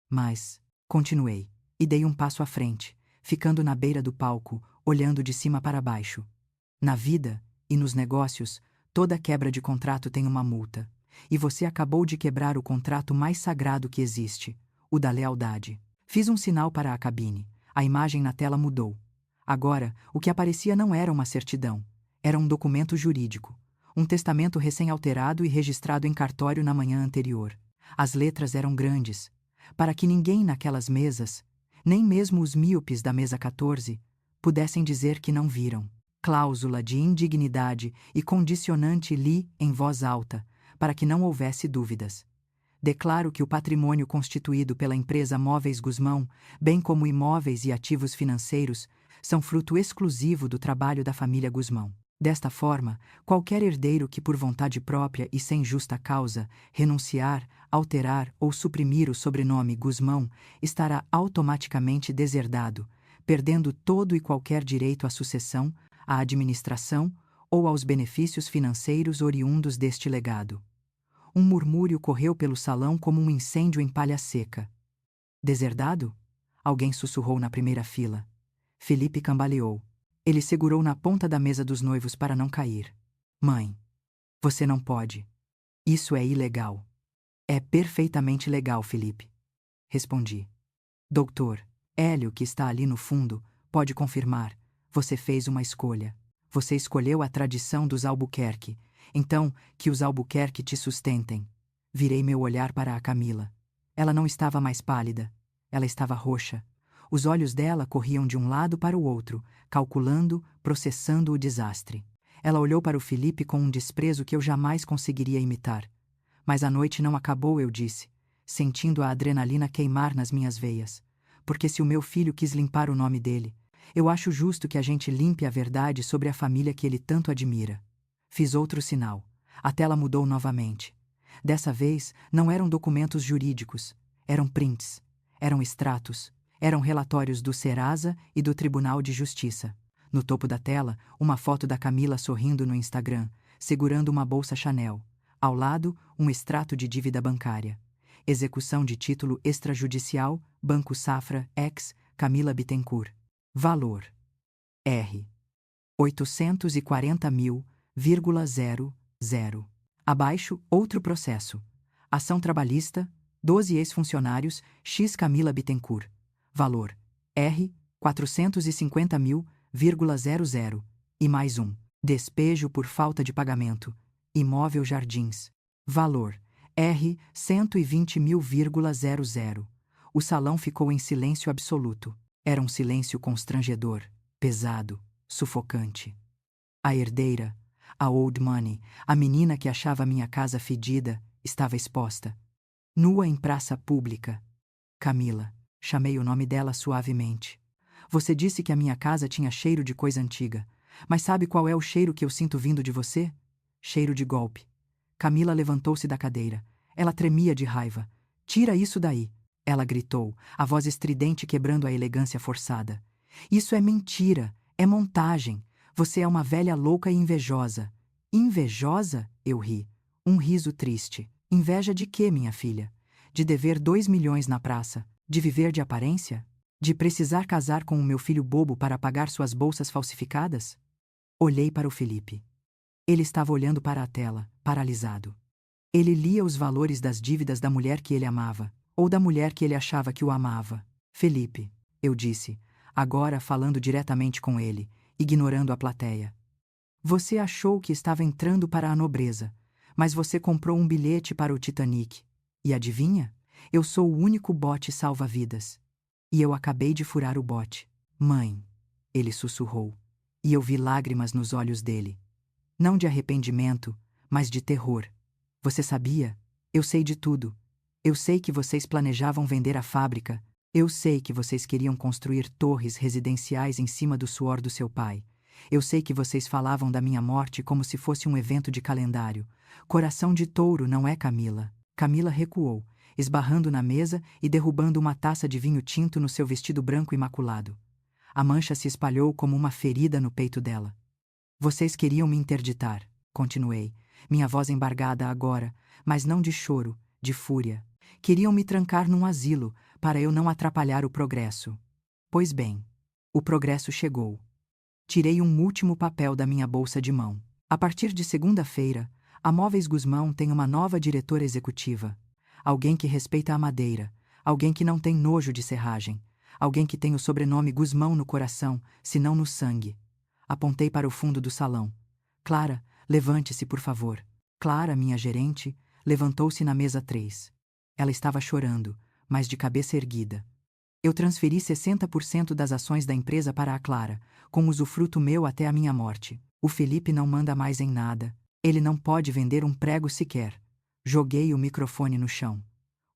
Mas, continuei, e dei um passo à frente, ficando na beira do palco, olhando de cima para baixo. Na vida, e nos negócios, toda quebra de contrato tem uma multa. E você acabou de quebrar o contrato mais sagrado que existe, o da lealdade. Fiz um sinal para a cabine. A imagem na tela mudou. Agora, o que aparecia não era uma certidão. Era um documento jurídico. Um testamento recém-alterado e registrado em cartório na manhã anterior. As letras eram grandes, para que ninguém naquelas mesas, nem mesmo os míopes da mesa 14, pudessem dizer que não viram. Cláusula de indignidade e condicionante li em voz alta, para que não houvesse dúvidas. Declaro que o patrimônio constituído pela empresa Móveis Guzmão, bem como imóveis e ativos financeiros, são fruto exclusivo do trabalho da família Guzmão. Desta forma, qualquer herdeiro que por vontade própria e sem justa causa renunciar, alterar ou suprimir o sobrenome Guzmão estará automaticamente deserdado, perdendo todo e qualquer direito à sucessão, à administração ou aos benefícios financeiros oriundos deste legado. Um murmúrio correu pelo salão como um incêndio em palha seca. Deserdado? Alguém sussurrou na primeira fila. Felipe cambaleou. Ele segurou na ponta da mesa dos noivos para não cair. Mãe, você não pode. Isso é ilegal. É perfeitamente legal, Felipe. Respondi. Doutor, Hélio, que está ali no fundo, pode confirmar. Você fez uma escolha. Você escolheu a tradição dos Albuquerque. Então, que os Albuquerque te sustentem. Virei meu olhar para a Camila. Ela não estava mais pálida. Ela estava roxa. Os olhos dela corriam de um lado para o outro, calculando, processando o desastre. Ela olhou para o Felipe com um desprezo que eu jamais conseguiria imitar. Mas a noite não acabou, eu disse, sentindo a adrenalina queimar nas minhas veias. Porque se o meu filho quis limpar o nome dele, eu acho justo que a gente limpe a verdade sobre a família que ele tanto admira. Fiz outro sinal. A tela mudou novamente. Dessa vez, não eram documentos jurídicos. Eram prints. Eram extratos. Eram relatórios do Serasa e do Tribunal de Justiça. No topo da tela, uma foto da Camila sorrindo no Instagram, segurando uma bolsa Chanel. Ao lado, um extrato de dívida bancária. Execução de título extrajudicial, Banco Safra, ex, Camila Bittencourt. Valor. R. 840.000,00. Abaixo, outro processo. Ação trabalhista, 12 ex-funcionários, X Camila Bittencourt. Valor. R. 450.000,00. E mais um. Despejo por falta de pagamento. Imóvel Jardins. Valor. R. 120.000,00. O salão ficou em silêncio absoluto. Era um silêncio constrangedor, pesado, sufocante. A herdeira, a old money, a menina que achava minha casa fedida, estava exposta. Nua em praça pública. Camila. Chamei o nome dela suavemente. Você disse que a minha casa tinha cheiro de coisa antiga. Mas sabe qual é o cheiro que eu sinto vindo de você? Cheiro de golpe. Camila levantou-se da cadeira. Ela tremia de raiva. Tira isso daí! Ela gritou, a voz estridente quebrando a elegância forçada. Isso é mentira, é montagem. Você é uma velha louca e invejosa. Invejosa? Eu ri. Um riso triste. Inveja de quê, minha filha? De dever 2 milhões na praça? De viver de aparência? De precisar casar com o meu filho bobo para pagar suas bolsas falsificadas? Olhei para o Felipe. Ele estava olhando para a tela, paralisado. Ele lia os valores das dívidas da mulher que ele amava, ou da mulher que ele achava que o amava. Felipe, eu disse, agora falando diretamente com ele, ignorando a plateia. Você achou que estava entrando para a nobreza, mas você comprou um bilhete para o Titanic. E adivinha? Eu sou o único bote salva-vidas. E eu acabei de furar o bote. Mãe, ele sussurrou. E eu vi lágrimas nos olhos dele. Não de arrependimento, mas de terror. Você sabia? Eu sei de tudo. Eu sei que vocês planejavam vender a fábrica. Eu sei que vocês queriam construir torres residenciais em cima do suor do seu pai. Eu sei que vocês falavam da minha morte como se fosse um evento de calendário. Coração de touro, não é, Camila? Camila recuou, esbarrando na mesa e derrubando uma taça de vinho tinto no seu vestido branco imaculado. A mancha se espalhou como uma ferida no peito dela. Vocês queriam me interditar, continuei, minha voz embargada agora, mas não de choro, de fúria. Queriam me trancar num asilo, para eu não atrapalhar o progresso. Pois bem, o progresso chegou. Tirei um último papel da minha bolsa de mão. A partir de segunda-feira, a Móveis Guzmão tem uma nova diretora executiva. Alguém que respeita a madeira, alguém que não tem nojo de serragem, alguém que tem o sobrenome Guzmão no coração, se não no sangue. Apontei para o fundo do salão. Clara, levante-se, por favor. Clara, minha gerente, levantou-se na mesa 3. Ela estava chorando, mas de cabeça erguida. Eu transferi 60% das ações da empresa para a Clara, com usufruto meu até a minha morte. O Felipe não manda mais em nada. Ele não pode vender um prego sequer. Joguei o microfone no chão.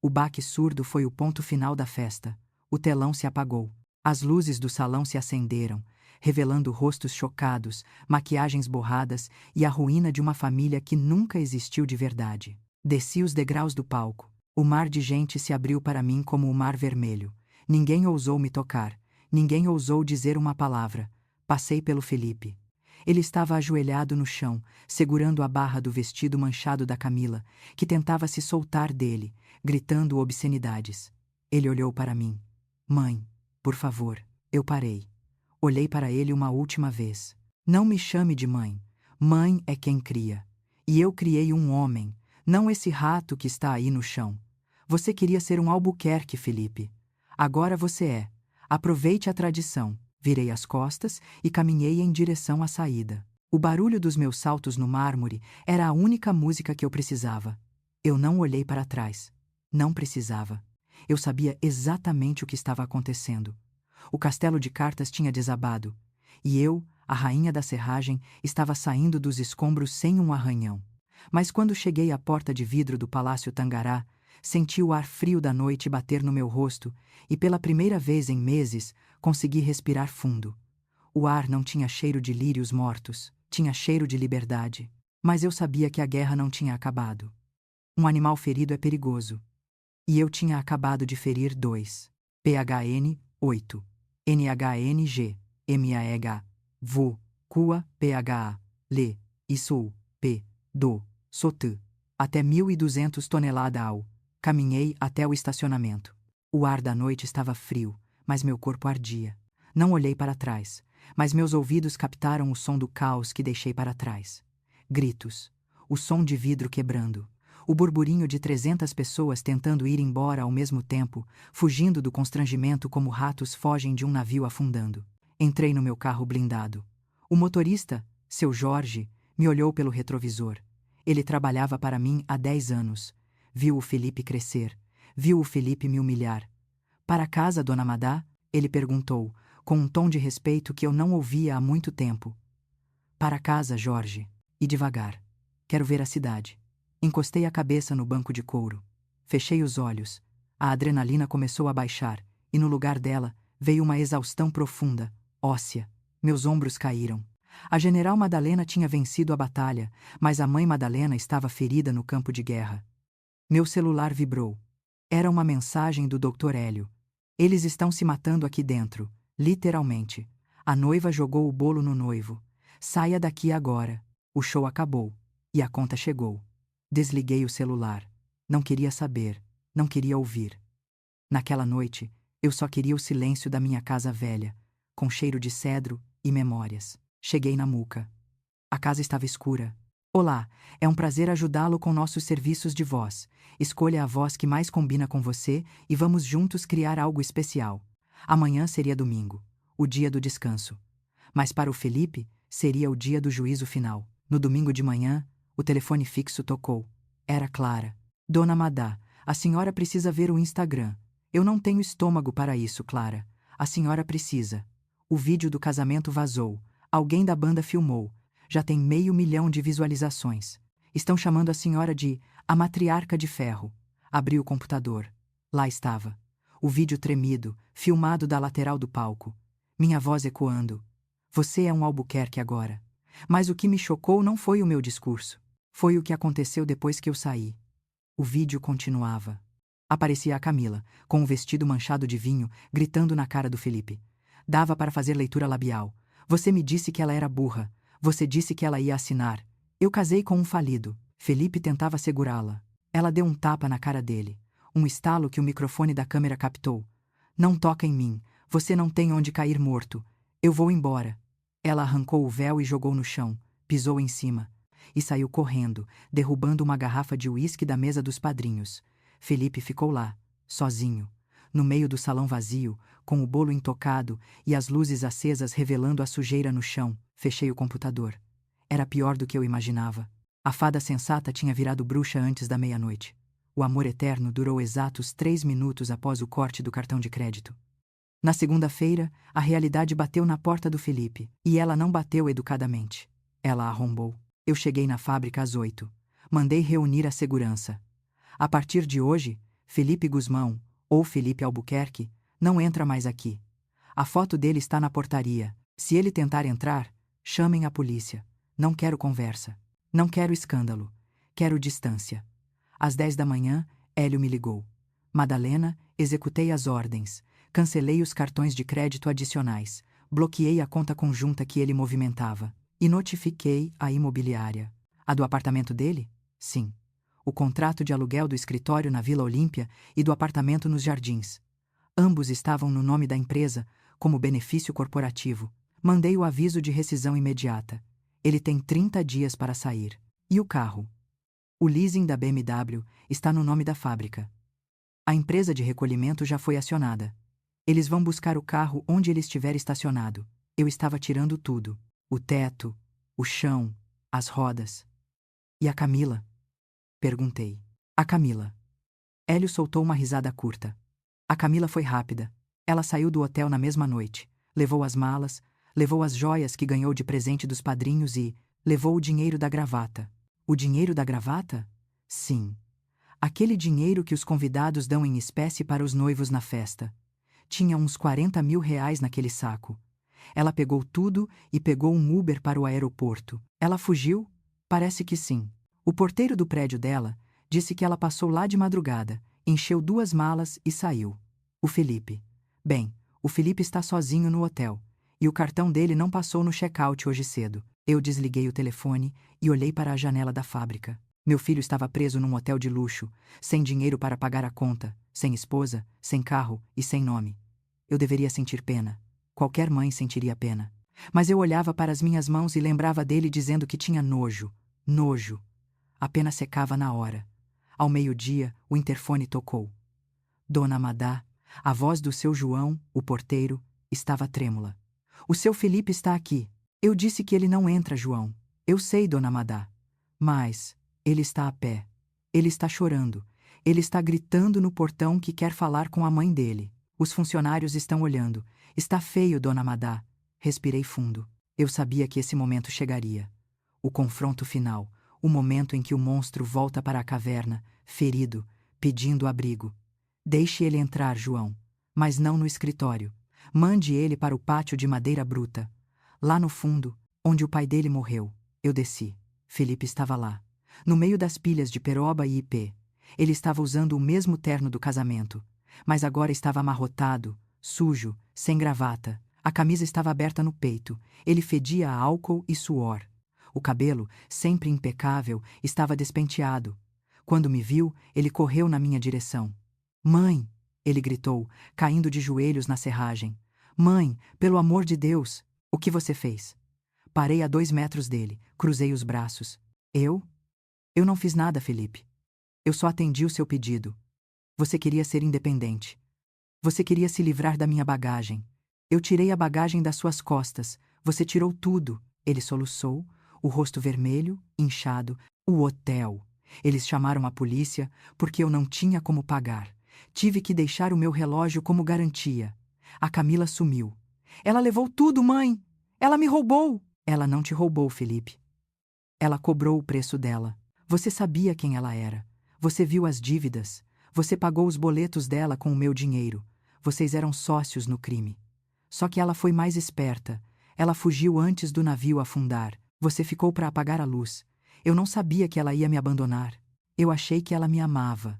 O baque surdo foi o ponto final da festa. O telão se apagou. As luzes do salão se acenderam, revelando rostos chocados, maquiagens borradas e a ruína de uma família que nunca existiu de verdade. Desci os degraus do palco. O mar de gente se abriu para mim como o mar vermelho. Ninguém ousou me tocar. Ninguém ousou dizer uma palavra. Passei pelo Felipe. Ele estava ajoelhado no chão, segurando a barra do vestido manchado da Camila, que tentava se soltar dele, gritando obscenidades. Ele olhou para mim. Mãe, por favor. Eu parei. Olhei para ele uma última vez. Não me chame de mãe. Mãe é quem cria. E eu criei um homem, não esse rato que está aí no chão. Você queria ser um Albuquerque, Felipe. Agora você é. Aproveite a tradição. Virei as costas e caminhei em direção à saída. O barulho dos meus saltos no mármore era a única música que eu precisava. Eu não olhei para trás. Não precisava. Eu sabia exatamente o que estava acontecendo. O castelo de cartas tinha desabado. E eu, a rainha da serragem, estava saindo dos escombros sem um arranhão. Mas quando cheguei à porta de vidro do Palácio Tangará, senti o ar frio da noite bater no meu rosto e, pela primeira vez em meses, consegui respirar fundo. O ar não tinha cheiro de lírios mortos, tinha cheiro de liberdade. Mas eu sabia que a guerra não tinha acabado. Um animal ferido é perigoso. E eu tinha acabado de ferir 2. PHN, 8. NHNG, MAEH, VO, CUA, PHA, LE, ISU, P, DO, SOT. Até 1.200 toneladas ao. Caminhei até o estacionamento. O ar da noite estava frio, mas meu corpo ardia. Não olhei para trás, mas meus ouvidos captaram o som do caos que deixei para trás. Gritos. O som de vidro quebrando. O burburinho de 300 pessoas tentando ir embora ao mesmo tempo, fugindo do constrangimento como ratos fogem de um navio afundando. Entrei no meu carro blindado. O motorista, seu Jorge, me olhou pelo retrovisor. Ele trabalhava para mim há 10 anos. Viu o Felipe crescer. Viu o Felipe me humilhar. Para casa, dona Madá? Ele perguntou, com um tom de respeito que eu não ouvia há muito tempo. Para casa, Jorge. E devagar. Quero ver a cidade. Encostei a cabeça no banco de couro. Fechei os olhos. A adrenalina começou a baixar, e no lugar dela veio uma exaustão profunda, óssea. Meus ombros caíram. A general Madalena tinha vencido a batalha, mas a mãe Madalena estava ferida no campo de guerra. Meu celular vibrou. Era uma mensagem do Dr. Hélio. Eles estão se matando aqui dentro, literalmente. A noiva jogou o bolo no noivo. Saia daqui agora. O show acabou. E a conta chegou. Desliguei o celular. Não queria saber. Não queria ouvir. Naquela noite, eu só queria o silêncio da minha casa velha, com cheiro de cedro e memórias. Cheguei na muca. A casa estava escura. Olá, é um prazer ajudá-lo com nossos serviços de voz. Escolha a voz que mais combina com você e vamos juntos criar algo especial. Amanhã seria domingo, o dia do descanso. Mas para o Felipe, seria o dia do juízo final. No domingo de manhã, o telefone fixo tocou. Era Clara. Dona Madá, a senhora precisa ver o Instagram. Eu não tenho estômago para isso, Clara. A senhora precisa. O vídeo do casamento vazou. Alguém da banda filmou. Já tem 500 mil de visualizações. Estão chamando a senhora de a matriarca de ferro. Abri o computador. Lá estava. O vídeo tremido, filmado da lateral do palco. Minha voz ecoando. Você é um Albuquerque agora. Mas o que me chocou não foi o meu discurso. Foi o que aconteceu depois que eu saí. O vídeo continuava. Aparecia a Camila, com um vestido manchado de vinho, gritando na cara do Felipe. Dava para fazer leitura labial. Você me disse que ela era burra. Você disse que ela ia assinar. Eu casei com um falido. Felipe tentava segurá-la. Ela deu um tapa na cara dele. Um estalo que o microfone da câmera captou. Não toca em mim. Você não tem onde cair morto. Eu vou embora. Ela arrancou o véu e jogou no chão. Pisou em cima. E saiu correndo, derrubando uma garrafa de uísque da mesa dos padrinhos. Felipe ficou lá, sozinho, no meio do salão vazio, com o bolo intocado e as luzes acesas revelando a sujeira no chão. Fechei o computador. Era pior do que eu imaginava. A fada sensata tinha virado bruxa antes da meia-noite. O amor eterno durou exatos 3 minutos após o corte do cartão de crédito. Na segunda-feira, a realidade bateu na porta do Felipe, e ela não bateu educadamente. Ela arrombou. Eu cheguei na fábrica às 8. Mandei reunir a segurança. A partir de hoje, Felipe Guzmão, ou Felipe Albuquerque, não entra mais aqui. A foto dele está na portaria. Se ele tentar entrar, chamem a polícia. Não quero conversa. Não quero escândalo. Quero distância. Às 10 da manhã, Hélio me ligou. Madalena, executei as ordens. Cancelei os cartões de crédito adicionais. Bloqueei a conta conjunta que ele movimentava. E notifiquei a imobiliária. A do apartamento dele? Sim. O contrato de aluguel do escritório na Vila Olímpia e do apartamento nos Jardins. Ambos estavam no nome da empresa, como benefício corporativo. Mandei o aviso de rescisão imediata. Ele tem 30 dias para sair. E o carro? O leasing da BMW está no nome da fábrica. A empresa de recolhimento já foi acionada. Eles vão buscar o carro onde ele estiver estacionado. Eu estava tirando tudo. O teto, o chão, as rodas. E a Camila? Perguntei. A Camila. Hélio soltou uma risada curta. A Camila foi rápida. Ela saiu do hotel na mesma noite. Levou as malas, levou as joias que ganhou de presente dos padrinhos e levou o dinheiro da gravata. O dinheiro da gravata? Sim. Aquele dinheiro que os convidados dão em espécie para os noivos na festa. Tinha uns 40 mil reais naquele saco. Ela pegou tudo e pegou um Uber para o aeroporto. Ela fugiu? Parece que sim. O porteiro do prédio dela disse que ela passou lá de madrugada, encheu 2 malas e saiu. O Felipe. Bem, o Felipe está sozinho no hotel. E o cartão dele não passou no check-out hoje cedo. Eu desliguei o telefone e olhei para a janela da fábrica. Meu filho estava preso num hotel de luxo, sem dinheiro para pagar a conta, sem esposa, sem carro e sem nome. Eu deveria sentir pena. Qualquer mãe sentiria pena. Mas eu olhava para as minhas mãos e lembrava dele dizendo que tinha nojo. Nojo. A pena secava na hora. Ao meio-dia, o interfone tocou. Dona Madá, a voz do seu João, o porteiro, estava trêmula. O seu Felipe está aqui. Eu disse que ele não entra, João. Eu sei, Dona Madá. Mas ele está a pé. Ele está chorando. Ele está gritando no portão que quer falar com a mãe dele. Os funcionários estão olhando. Está feio, Dona Madá. Respirei fundo. Eu sabia que esse momento chegaria. O confronto final. O momento em que o monstro volta para a caverna, ferido, pedindo abrigo. Deixe ele entrar, João. Mas não no escritório. Mande ele para o pátio de madeira bruta. Lá no fundo, onde o pai dele morreu. Eu desci. Felipe estava lá. No meio das pilhas de peroba e ipê. Ele estava usando o mesmo terno do casamento. Mas agora estava amarrotado, sujo, sem gravata. A camisa estava aberta no peito. Ele fedia a álcool e suor. O cabelo, sempre impecável, estava despenteado. Quando me viu, ele correu na minha direção. Mãe! Ele gritou, caindo de joelhos na serragem. Mãe, pelo amor de Deus! O que você fez? Parei a 2 metros dele, cruzei os braços. Eu? Eu não fiz nada, Felipe. Eu só atendi o seu pedido. Você queria ser independente. Você queria se livrar da minha bagagem. Eu tirei a bagagem das suas costas. Você tirou tudo. Ele soluçou, o rosto vermelho, inchado. O hotel. Eles chamaram a polícia porque eu não tinha como pagar. Tive que deixar o meu relógio como garantia. A Camila sumiu. Ela levou tudo, mãe! Ela me roubou! Ela não te roubou, Felipe. Ela cobrou o preço dela. Você sabia quem ela era. Você viu as dívidas. Você pagou os boletos dela com o meu dinheiro. Vocês eram sócios no crime. Só que ela foi mais esperta. Ela fugiu antes do navio afundar. Você ficou para apagar a luz. Eu não sabia que ela ia me abandonar. Eu achei que ela me amava.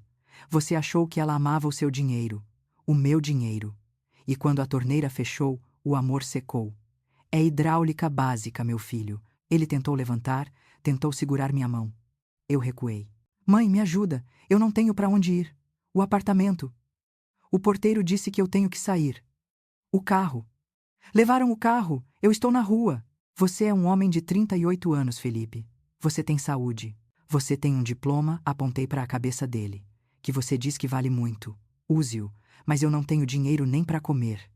Você achou que ela amava o seu dinheiro. O meu dinheiro. E quando a torneira fechou, o amor secou. É hidráulica básica, meu filho. Ele tentou levantar, tentou segurar minha mão. Eu recuei. Mãe, me ajuda. Eu não tenho para onde ir. O apartamento. O porteiro disse que eu tenho que sair. O carro. Levaram o carro. Eu estou na rua. Você é um homem de 38 anos, Felipe. Você tem saúde. Você tem um diploma, apontei para a cabeça dele. Que você diz que vale muito. Use-o, mas eu não tenho dinheiro nem para comer.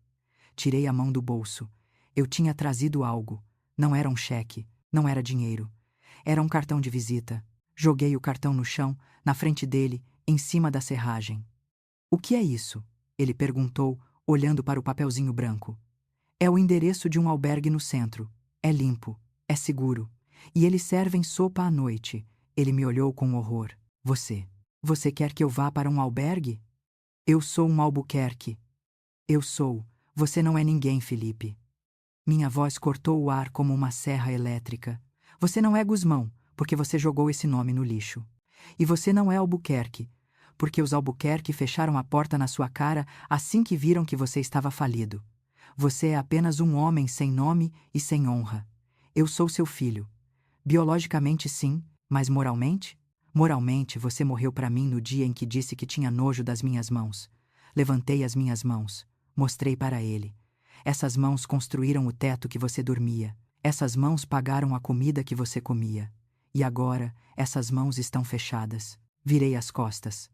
Tirei a mão do bolso. Eu tinha trazido algo. Não era um cheque, não era dinheiro. Era um cartão de visita. Joguei o cartão no chão, na frente dele, em cima da serragem. O que é isso? Ele perguntou, olhando para o papelzinho branco. É o endereço de um albergue no centro. É limpo, é seguro. E eles servem sopa à noite. Ele me olhou com horror. Você quer que eu vá para um albergue? Eu sou um Albuquerque. Eu sou. Você não é ninguém, Felipe. Minha voz cortou o ar como uma serra elétrica. Você não é Guzmão, porque você jogou esse nome no lixo. E você não é Albuquerque, porque os Albuquerque fecharam a porta na sua cara assim que viram que você estava falido. Você é apenas um homem sem nome e sem honra. Eu sou seu filho. Biologicamente, sim, mas moralmente? Moralmente, você morreu para mim no dia em que disse que tinha nojo das minhas mãos. Levantei as minhas mãos. Mostrei para ele. Essas mãos construíram o teto que você dormia. Essas mãos pagaram a comida que você comia. E agora, essas mãos estão fechadas. Virei as costas.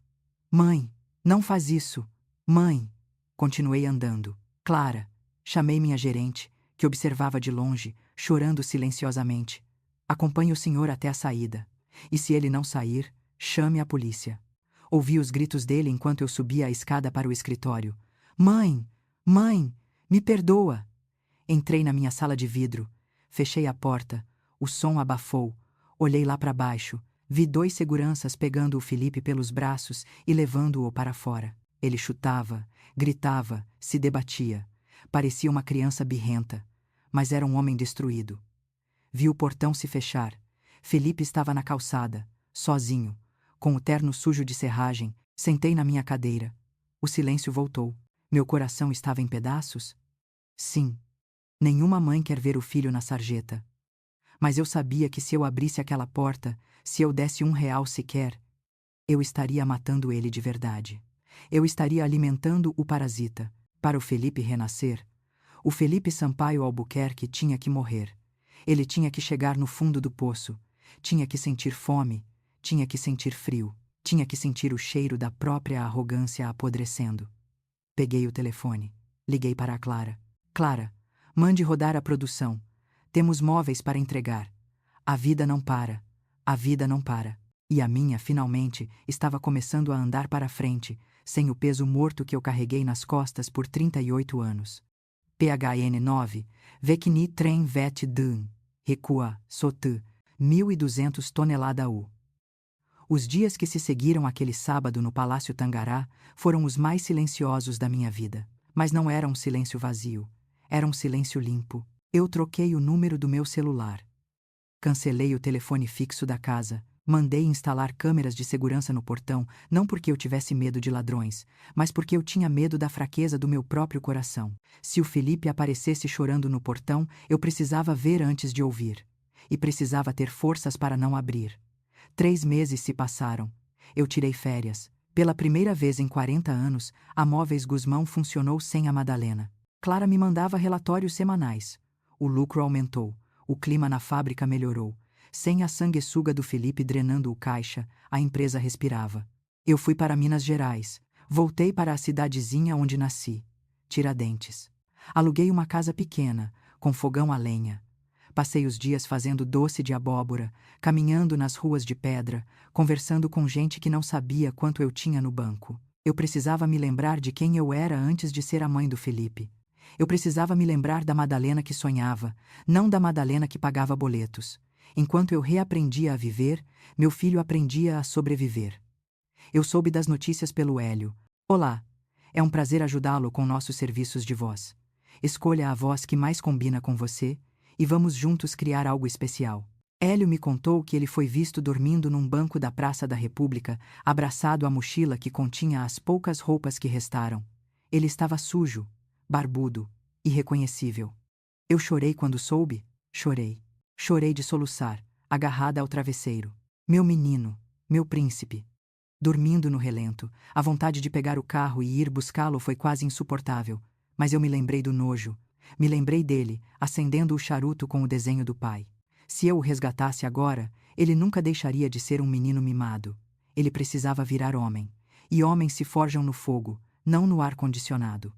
Mãe, não faz isso. Mãe. Continuei andando. Clara. Chamei minha gerente, que observava de longe, chorando silenciosamente. Acompanhe o senhor até a saída. E se ele não sair, chame a polícia. Ouvi os gritos dele enquanto eu subia a escada para o escritório. Mãe! Mãe! Me perdoa! Entrei na minha sala de vidro. Fechei a porta. O som abafou. Olhei lá para baixo. Vi 2 seguranças pegando o Felipe pelos braços e levando-o para fora. Ele chutava, gritava, se debatia. Parecia uma criança birrenta, mas era um homem destruído. Vi o portão se fechar. Felipe estava na calçada, sozinho, com o terno sujo de serragem. Sentei na minha cadeira. O silêncio voltou. Meu coração estava em pedaços? Sim. Nenhuma mãe quer ver o filho na sarjeta. Mas eu sabia que se eu abrisse aquela porta, se eu desse R$ 1 sequer, eu estaria matando ele de verdade. Eu estaria alimentando o parasita. Para o Felipe renascer, o Felipe Sampaio Albuquerque tinha que morrer. Ele tinha que chegar no fundo do poço. Tinha que sentir fome. Tinha que sentir frio. Tinha que sentir o cheiro da própria arrogância apodrecendo. Peguei o telefone. Liguei para a Clara. Clara, mande rodar a produção. Temos móveis para entregar. A vida não para. A vida não para. E a minha, finalmente, estava começando a andar para frente, sem o peso morto que eu carreguei nas costas por 38 anos. PHN 9, Vecni Trem Vet Dun, Recua, Sot, 1.200 tonelada U. Os dias que se seguiram aquele sábado no Palácio Tangará foram os mais silenciosos da minha vida. Mas não era um silêncio vazio. Era um silêncio limpo. Eu troquei o número do meu celular. Cancelei o telefone fixo da casa. Mandei instalar câmeras de segurança no portão, não porque eu tivesse medo de ladrões, mas porque eu tinha medo da fraqueza do meu próprio coração. Se o Felipe aparecesse chorando no portão, eu precisava ver antes de ouvir. e precisava ter forças para não abrir. 3 meses se passaram. Eu tirei férias. Pela primeira vez em 40 anos, a Móveis Guzmão funcionou sem a Madalena. Clara me mandava relatórios semanais. O lucro aumentou. O clima na fábrica melhorou. Sem a sanguessuga do Felipe drenando o caixa, a empresa respirava. Eu fui para Minas Gerais. Voltei para a cidadezinha onde nasci, Tiradentes. Aluguei uma casa pequena, com fogão a lenha. Passei os dias fazendo doce de abóbora, caminhando nas ruas de pedra, conversando com gente que não sabia quanto eu tinha no banco. Eu precisava me lembrar de quem eu era antes de ser a mãe do Felipe. Eu precisava me lembrar da Madalena que sonhava, não da Madalena que pagava boletos. Enquanto eu reaprendia a viver, meu filho aprendia a sobreviver. Eu soube das notícias pelo Hélio. Olá, é um prazer ajudá-lo com nossos serviços de voz. Escolha a voz que mais combina com você e vamos juntos criar algo especial. Hélio me contou que ele foi visto dormindo num banco da Praça da República, abraçado à mochila que continha as poucas roupas que restaram. Ele estava sujo, barbudo, irreconhecível. Eu chorei quando soube? Chorei. Chorei de soluçar, agarrada ao travesseiro. Meu menino, meu príncipe. Dormindo no relento, a vontade de pegar o carro e ir buscá-lo foi quase insuportável, mas eu me lembrei do nojo. Me lembrei dele, acendendo o charuto com o desenho do pai. Se eu o resgatasse agora, ele nunca deixaria de ser um menino mimado. Ele precisava virar homem. E homens se forjam no fogo, não no ar-condicionado.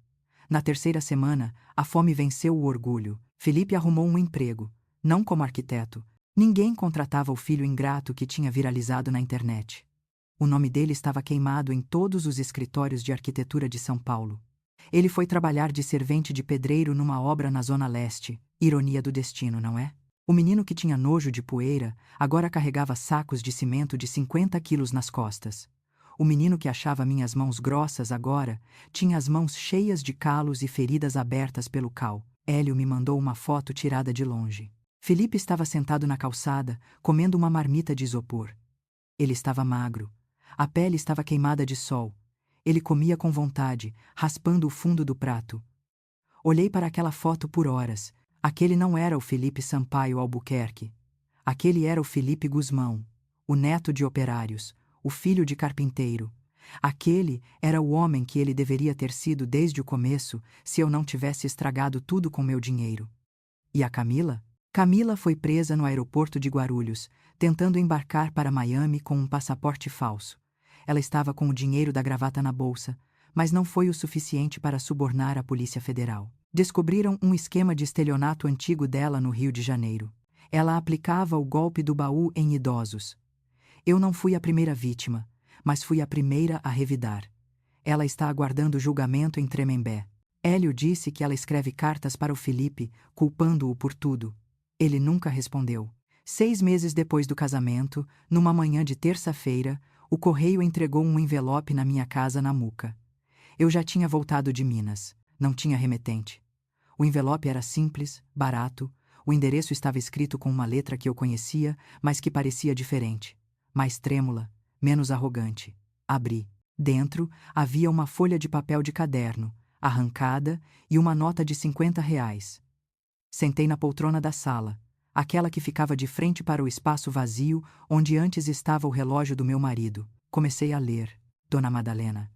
Na terceira semana, a fome venceu o orgulho. Felipe arrumou um emprego, não como arquiteto. Ninguém contratava o filho ingrato que tinha viralizado na internet. O nome dele estava queimado em todos os escritórios de arquitetura de São Paulo. Ele foi trabalhar de servente de pedreiro numa obra na Zona Leste. Ironia do destino, não é? O menino que tinha nojo de poeira agora carregava sacos de cimento de 50 quilos nas costas. O menino que achava minhas mãos grossas agora tinha as mãos cheias de calos e feridas abertas pelo cal. Hélio me mandou uma foto tirada de longe. Felipe estava sentado na calçada, comendo uma marmita de isopor. Ele estava magro. A pele estava queimada de sol. Ele comia com vontade, raspando o fundo do prato. Olhei para aquela foto por horas. Aquele não era o Felipe Sampaio Albuquerque. Aquele era o Felipe Guzmão, o neto de operários, o filho de carpinteiro. Aquele era o homem que ele deveria ter sido desde o começo se eu não tivesse estragado tudo com meu dinheiro. E a Camila? Camila foi presa no aeroporto de Guarulhos, tentando embarcar para Miami com um passaporte falso. Ela estava com o dinheiro da gravata na bolsa, mas não foi o suficiente para subornar a Polícia Federal. Descobriram um esquema de estelionato antigo dela no Rio de Janeiro. Ela aplicava o golpe do baú em idosos. Eu não fui a primeira vítima, mas fui a primeira a revidar. Ela está aguardando julgamento em Tremembé. Hélio disse que ela escreve cartas para o Felipe, culpando-o por tudo. Ele nunca respondeu. 6 meses depois do casamento, numa manhã de terça-feira, o correio entregou um envelope na minha casa na Muca. Eu já tinha voltado de Minas. Não tinha remetente. O envelope era simples, barato. O endereço estava escrito com uma letra que eu conhecia, mas que parecia diferente. Mais trêmula, menos arrogante. Abri. Dentro havia uma folha de papel de caderno, arrancada, e uma nota de R$ 50. Sentei na poltrona da sala, aquela que ficava de frente para o espaço vazio onde antes estava o relógio do meu marido. Comecei a ler. Dona Madalena,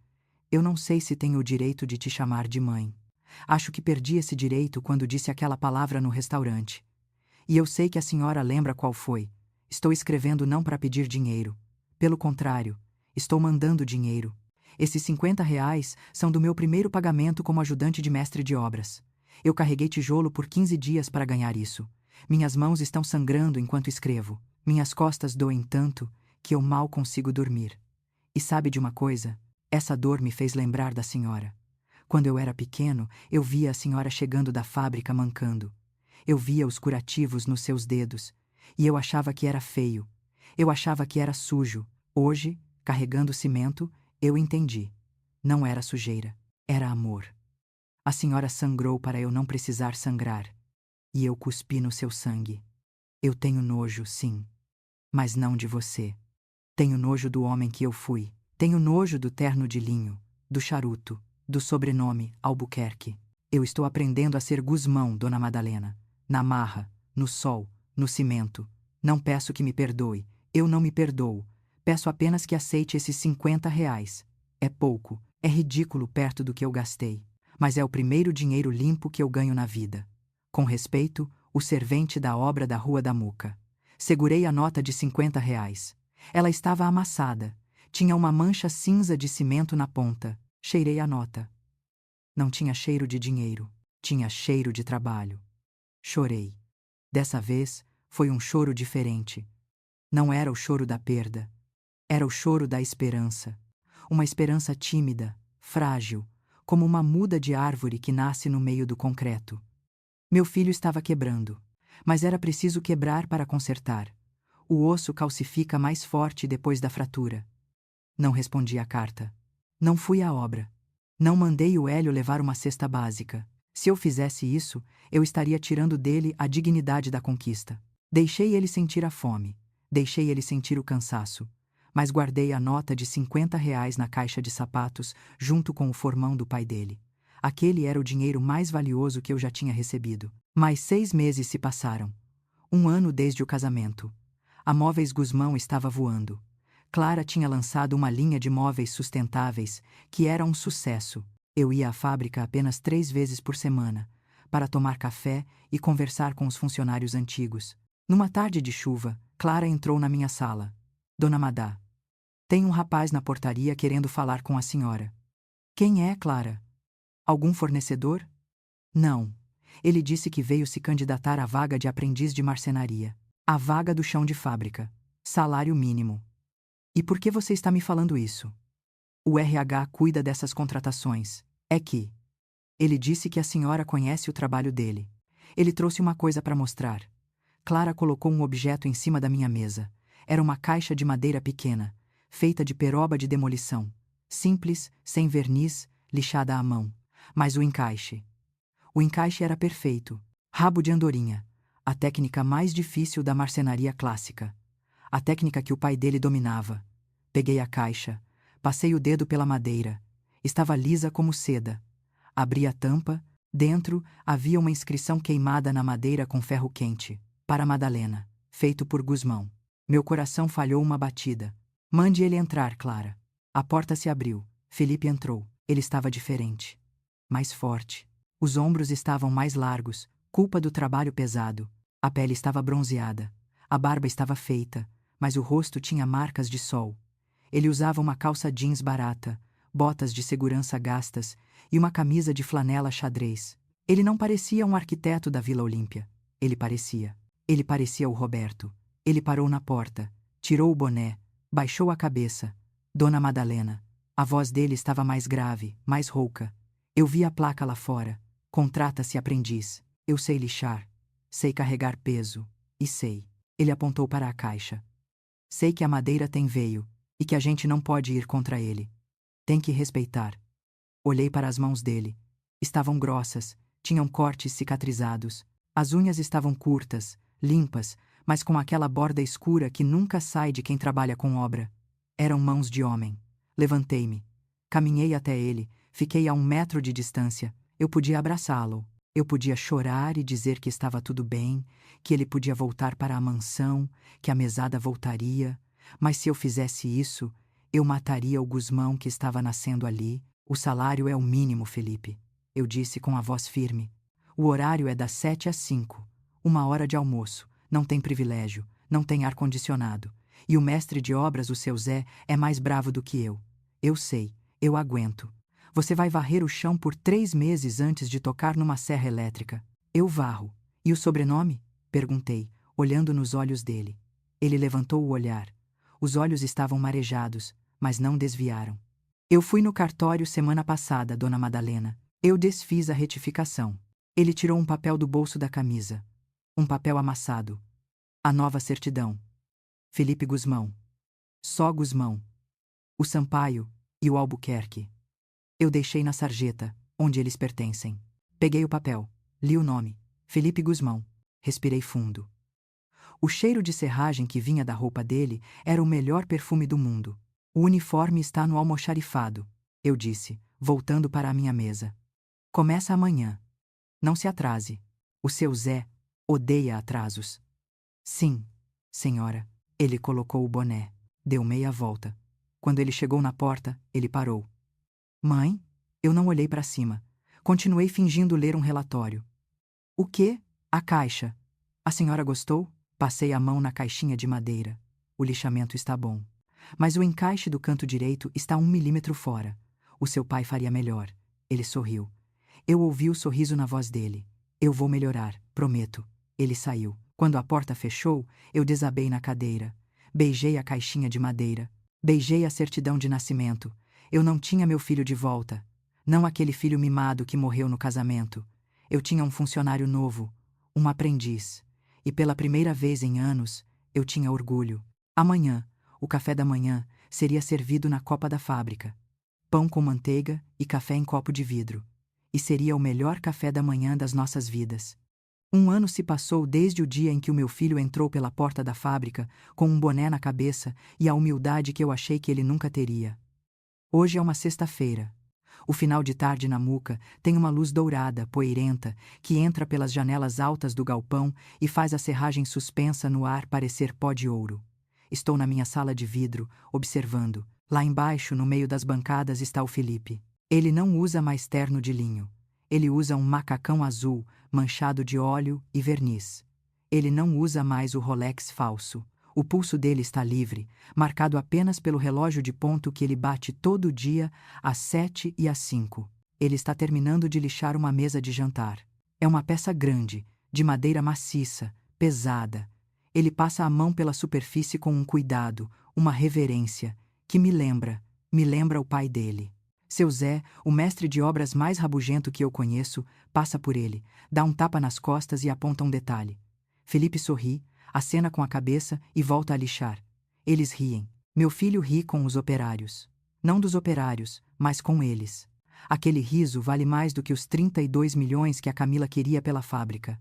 eu não sei se tenho o direito de te chamar de mãe. Acho que perdi esse direito quando disse aquela palavra no restaurante. E eu sei que a senhora lembra qual foi. Estou escrevendo não para pedir dinheiro. Pelo contrário, estou mandando dinheiro. Esses R$ 50 são do meu primeiro pagamento como ajudante de mestre de obras. Eu carreguei tijolo por 15 dias para ganhar isso. Minhas mãos estão sangrando enquanto escrevo. Minhas costas doem tanto que eu mal consigo dormir. E sabe de uma coisa? Essa dor me fez lembrar da senhora. Quando eu era pequeno, eu via a senhora chegando da fábrica mancando. Eu via os curativos nos seus dedos. E eu achava que era feio. Eu achava que era sujo. Hoje, carregando cimento, eu entendi. Não era sujeira. Era amor. A senhora sangrou para eu não precisar sangrar. E eu cuspi no seu sangue. Eu tenho nojo, sim. Mas não de você. Tenho nojo do homem que eu fui. Tenho nojo do terno de linho, do charuto, do sobrenome Albuquerque. Eu estou aprendendo a ser Guzmão, Dona Madalena. Na marra, no sol, no cimento. Não peço que me perdoe, eu não me perdoo. Peço apenas que aceite esses R$ 50. É pouco, é ridículo perto do que eu gastei. Mas é o primeiro dinheiro limpo que eu ganho na vida. Com respeito, o servente da obra da Rua da Muca. Segurei a nota de R$ 50. Ela estava amassada. Tinha uma mancha cinza de cimento na ponta. Cheirei a nota. Não tinha cheiro de dinheiro. Tinha cheiro de trabalho. Chorei. Dessa vez, foi um choro diferente. Não era o choro da perda. Era o choro da esperança. Uma esperança tímida, frágil, como uma muda de árvore que nasce no meio do concreto. Meu filho estava quebrando, mas era preciso quebrar para consertar. O osso calcifica mais forte depois da fratura. Não respondi à carta. Não fui à obra. Não mandei o Hélio levar uma cesta básica. Se eu fizesse isso, eu estaria tirando dele a dignidade da conquista. Deixei ele sentir a fome. Deixei ele sentir o cansaço. Mas guardei a nota de R$ 50 na caixa de sapatos, junto com o formão do pai dele. Aquele era o dinheiro mais valioso que eu já tinha recebido. Mais 6 meses se passaram. 1 ano desde o casamento. A Móveis Guzmão estava voando. Clara tinha lançado uma linha de móveis sustentáveis, que era um sucesso. Eu ia à fábrica apenas 3 vezes por semana, para tomar café e conversar com os funcionários antigos. Numa tarde de chuva, Clara entrou na minha sala. Dona Madá. Tem um rapaz na portaria querendo falar com a senhora. Quem é, Clara? Algum fornecedor? Não. Ele disse que veio se candidatar à vaga de aprendiz de marcenaria. A vaga do chão de fábrica. Salário mínimo. E por que você está me falando isso? O RH cuida dessas contratações. É que... Ele disse que a senhora conhece o trabalho dele. Ele trouxe uma coisa para mostrar. Clara colocou um objeto em cima da minha mesa. Era uma caixa de madeira pequena, feita de peroba de demolição. Simples, sem verniz, lixada à mão. Mas o encaixe. O encaixe era perfeito. Rabo de andorinha. A técnica mais difícil da marcenaria clássica. A técnica que o pai dele dominava. Peguei a caixa. Passei o dedo pela madeira. Estava lisa como seda. Abri a tampa. Dentro havia uma inscrição queimada na madeira com ferro quente. Para Madalena. Feito por Guzmão. Meu coração falhou uma batida. Mande ele entrar, Clara. A porta se abriu. Felipe entrou. Ele estava diferente. Mais forte. Os ombros estavam mais largos, culpa do trabalho pesado. A pele estava bronzeada. A barba estava feita, mas o rosto tinha marcas de sol. Ele usava uma calça jeans barata, botas de segurança gastas e uma camisa de flanela xadrez. Ele não parecia um arquiteto da Vila Olímpia. Ele parecia. Ele parecia o Roberto. Ele parou na porta, tirou o boné, baixou a cabeça. Dona Madalena. A voz dele estava mais grave, mais rouca. Eu vi a placa lá fora. Contrata-se aprendiz. Eu sei lixar. Sei carregar peso. E sei. Ele apontou para a caixa. Sei que a madeira tem veio, e que a gente não pode ir contra ele. Tem que respeitar. Olhei para as mãos dele. Estavam grossas, tinham cortes cicatrizados. As unhas estavam curtas, limpas, mas com aquela borda escura que nunca sai de quem trabalha com obra. Eram mãos de homem. Levantei-me. Caminhei até ele, fiquei a 1 metro de distância. Eu podia abraçá-lo. Eu podia chorar e dizer que estava tudo bem, que ele podia voltar para a mansão, que a mesada voltaria. Mas se eu fizesse isso, eu mataria o Guzmão que estava nascendo ali. O salário é o mínimo, Felipe. Eu disse com a voz firme. O horário é das 7 às 5. 1 hora de almoço. Não tem privilégio, não tem ar-condicionado. E o mestre de obras, o seu Zé, é mais bravo do que eu. Eu sei, eu aguento. Você vai varrer o chão por 3 meses antes de tocar numa serra elétrica. Eu varro. E o sobrenome? Perguntei, olhando nos olhos dele. Ele levantou o olhar. Os olhos estavam marejados, mas não desviaram. Eu fui no cartório semana passada, Dona Madalena. Eu desfiz a retificação. Ele tirou um papel do bolso da camisa. Um papel amassado. A nova certidão. Felipe Guzmão. Só Guzmão. O Sampaio e o Albuquerque. Eu deixei na sarjeta, onde eles pertencem. Peguei o papel, li o nome. Felipe Guzmão. Respirei fundo. O cheiro de serragem que vinha da roupa dele era o melhor perfume do mundo. O uniforme está no almoxarifado, eu disse, voltando para a minha mesa. Começa amanhã. Não se atrase. O seu Zé odeia atrasos. Sim, senhora. Ele colocou o boné. Deu meia volta. Quando ele chegou na porta, ele parou. Mãe? Eu não olhei para cima. Continuei fingindo ler um relatório. O quê? A caixa. A senhora gostou? Passei a mão na caixinha de madeira. O lixamento está bom. Mas o encaixe do canto direito está 1 milímetro fora. O seu pai faria melhor. Ele sorriu. Eu ouvi o sorriso na voz dele. Eu vou melhorar, prometo. Ele saiu. Quando a porta fechou, eu desabei na cadeira. Beijei a caixinha de madeira. Beijei a certidão de nascimento. Eu não tinha meu filho de volta. Não aquele filho mimado que morreu no casamento. Eu tinha um funcionário novo, um aprendiz. E pela primeira vez em anos, eu tinha orgulho. Amanhã, o café da manhã, seria servido na copa da fábrica. Pão com manteiga e café em copo de vidro. E seria o melhor café da manhã das nossas vidas. 1 ano se passou desde o dia em que o meu filho entrou pela porta da fábrica, com um boné na cabeça e a humildade que eu achei que ele nunca teria. Hoje é uma sexta-feira. O final de tarde na Muca tem uma luz dourada, poeirenta, que entra pelas janelas altas do galpão e faz a serragem suspensa no ar parecer pó de ouro. Estou na minha sala de vidro, observando. Lá embaixo, no meio das bancadas, está o Felipe. Ele não usa mais terno de linho. Ele usa um macacão azul, manchado de óleo e verniz. Ele não usa mais o Rolex falso. O pulso dele está livre, marcado apenas pelo relógio de ponto que ele bate todo dia às 7 e às 5. Ele está terminando de lixar uma mesa de jantar. É uma peça grande, de madeira maciça, pesada. Ele passa a mão pela superfície com um cuidado, uma reverência, que me lembra o pai dele. Seu Zé, o mestre de obras mais rabugento que eu conheço, passa por ele, dá um tapa nas costas e aponta um detalhe. Felipe sorri, acena com a cabeça e volta a lixar. Eles riem. Meu filho ri com os operários. Não dos operários, mas com eles. Aquele riso vale mais do que os 32 milhões que a Camila queria pela fábrica.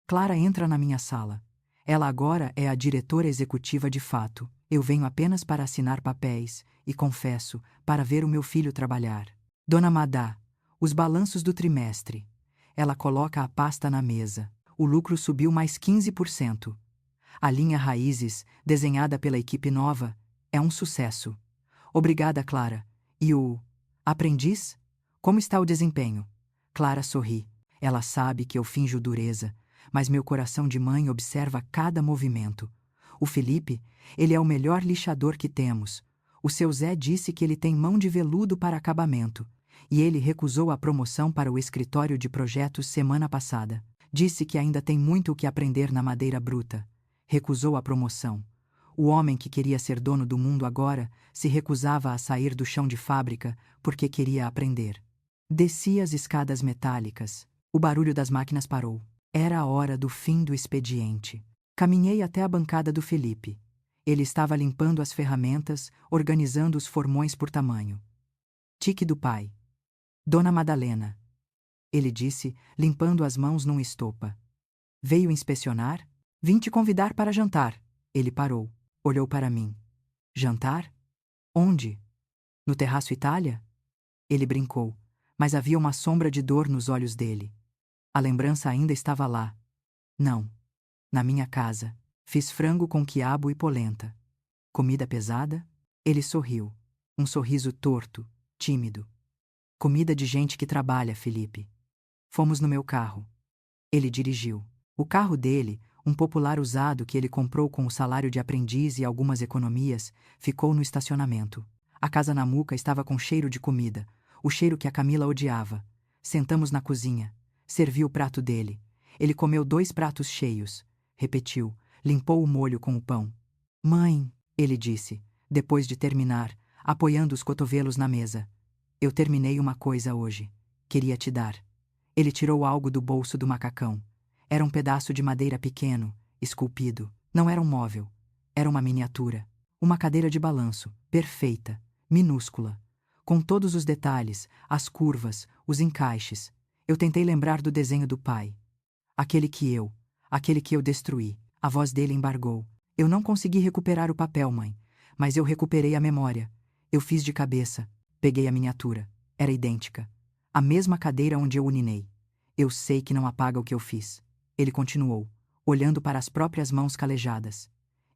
Clara entra na minha sala. Ela agora é a diretora executiva de fato. Eu venho apenas para assinar papéis e, confesso, para ver o meu filho trabalhar. Dona Madá, os balanços do trimestre. Ela coloca a pasta na mesa. O lucro subiu mais 15%. A linha Raízes, desenhada pela equipe nova, é um sucesso. Obrigada, Clara. E o aprendiz? Como está o desempenho? Clara sorri. Ela sabe que eu finjo dureza, mas meu coração de mãe observa cada movimento. O Felipe, ele é o melhor lixador que temos. O seu Zé disse que ele tem mão de veludo para acabamento, e ele recusou a promoção para o escritório de projetos semana passada. Disse que ainda tem muito o que aprender na madeira bruta. Recusou a promoção. O homem que queria ser dono do mundo agora se recusava a sair do chão de fábrica porque queria aprender. Desci as escadas metálicas. O barulho das máquinas parou. Era a hora do fim do expediente. Caminhei até a bancada do Felipe. Ele estava limpando as ferramentas, organizando os formões por tamanho. Tique do pai. Dona Madalena. Ele disse, limpando as mãos num estopa. Veio inspecionar? Vim te convidar para jantar. Ele parou. Olhou para mim. Jantar? Onde? No Terraço Itália? Ele brincou, mas havia uma sombra de dor nos olhos dele. A lembrança ainda estava lá. Não. Na minha casa. Fiz frango com quiabo e polenta. Comida pesada? Ele sorriu. Um sorriso torto, tímido. Comida de gente que trabalha, Felipe. Fomos no meu carro. Ele dirigiu. O carro dele, um popular usado que ele comprou com o salário de aprendiz e algumas economias, ficou no estacionamento. A casa na Muca estava com cheiro de comida, o cheiro que a Camila odiava. Sentamos na cozinha. Servi o prato dele. Ele comeu 2 pratos cheios. Repetiu. Limpou o molho com o pão. Mãe, ele disse, depois de terminar, apoiando os cotovelos na mesa. Eu terminei uma coisa hoje. Queria te dar. Ele tirou algo do bolso do macacão. Era um pedaço de madeira pequeno, esculpido. Não era um móvel. Era uma miniatura. Uma cadeira de balanço, perfeita, minúscula. Com todos os detalhes, as curvas, os encaixes. Eu tentei lembrar do desenho do pai. Aquele que eu destruí. A voz dele embargou. Eu não consegui recuperar o papel, mãe. Mas eu recuperei a memória. Eu fiz de cabeça. Peguei a miniatura. Era idêntica. A mesma cadeira onde eu urinei. Eu sei que não apaga o que eu fiz. Ele continuou. olhando para as próprias mãos calejadas.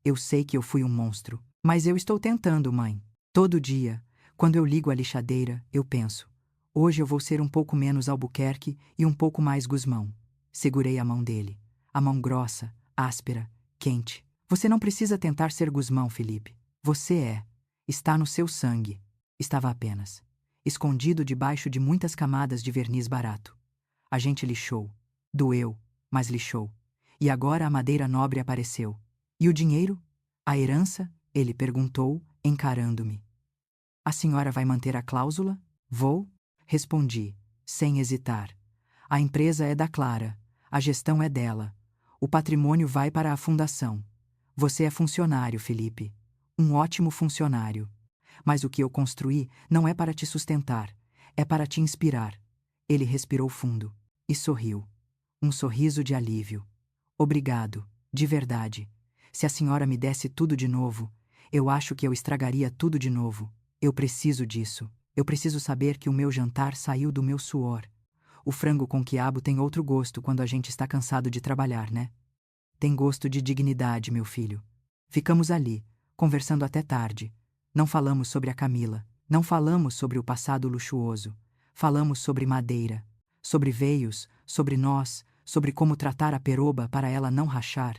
Eu sei que eu fui um monstro, mas eu estou tentando, mãe. Todo dia, quando eu ligo a lixadeira, eu penso: hoje eu vou ser um pouco menos Albuquerque e um pouco mais Guzmão. Segurei a mão dele. A mão grossa, áspera, quente. Você não precisa tentar ser Guzmão, Felipe. Você é. Está no seu sangue. Estava apenas escondido debaixo de muitas camadas de verniz barato. A gente lixou. Doeu, mas lixou. E agora a madeira nobre apareceu. E o dinheiro? A herança? Ele perguntou, encarando-me. A senhora vai manter a cláusula? Vou? Respondi, sem hesitar. A empresa é da Clara. A gestão é dela. O patrimônio vai para a fundação. Você é funcionário, Felipe. Um ótimo funcionário. Mas o que eu construí não é para te sustentar, é para te inspirar. Ele respirou fundo e sorriu. Um sorriso de alívio. Obrigado, de verdade. Se a senhora me desse tudo de novo, eu acho que eu estragaria tudo de novo. Eu preciso disso. Eu preciso saber que o meu jantar saiu do meu suor. O frango com quiabo tem outro gosto quando a gente está cansado de trabalhar, né? Tem gosto de dignidade, meu filho. Ficamos ali, conversando até tarde. Não falamos sobre a Camila. Não falamos sobre o passado luxuoso. Falamos sobre madeira. Sobre veios, sobre nós, sobre como tratar a peroba para ela não rachar.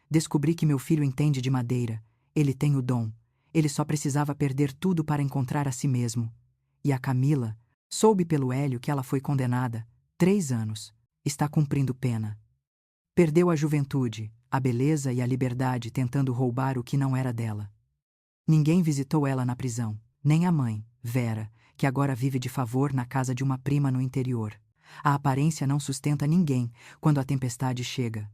Descobri que meu filho entende de madeira. Ele tem o dom. Ele só precisava perder tudo para encontrar a si mesmo. E a Camila, soube pelo Hélio que ela foi condenada. 3 anos. Está cumprindo pena. Perdeu a juventude, a beleza e a liberdade tentando roubar o que não era dela. Ninguém visitou ela na prisão, nem a mãe, Vera, que agora vive de favor na casa de uma prima no interior. A aparência não sustenta ninguém quando a tempestade chega.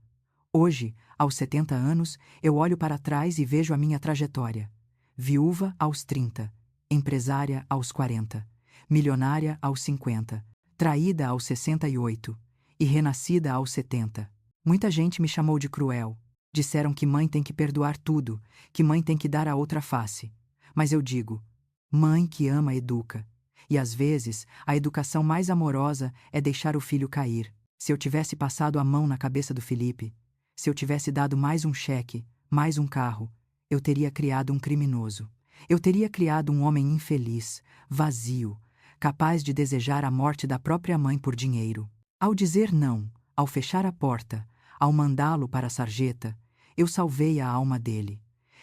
Hoje, aos 70 anos, eu olho para trás e vejo a minha trajetória. Viúva aos 30, empresária aos 40, milionária aos 50, traída aos 68 e renascida aos 70. Muita gente me chamou de cruel. Disseram que mãe tem que perdoar tudo, que mãe tem que dar a outra face. Mas eu digo, mãe que ama educa. E às vezes, a educação mais amorosa é deixar o filho cair. Se eu tivesse passado a mão na cabeça do Felipe, se eu tivesse dado mais um cheque, mais um carro, eu teria criado um criminoso. Eu teria criado um homem infeliz, vazio, capaz de desejar a morte da própria mãe por dinheiro. Ao dizer não, ao fechar a porta, ao mandá-lo para a sarjeta, eu salvei a alma dele.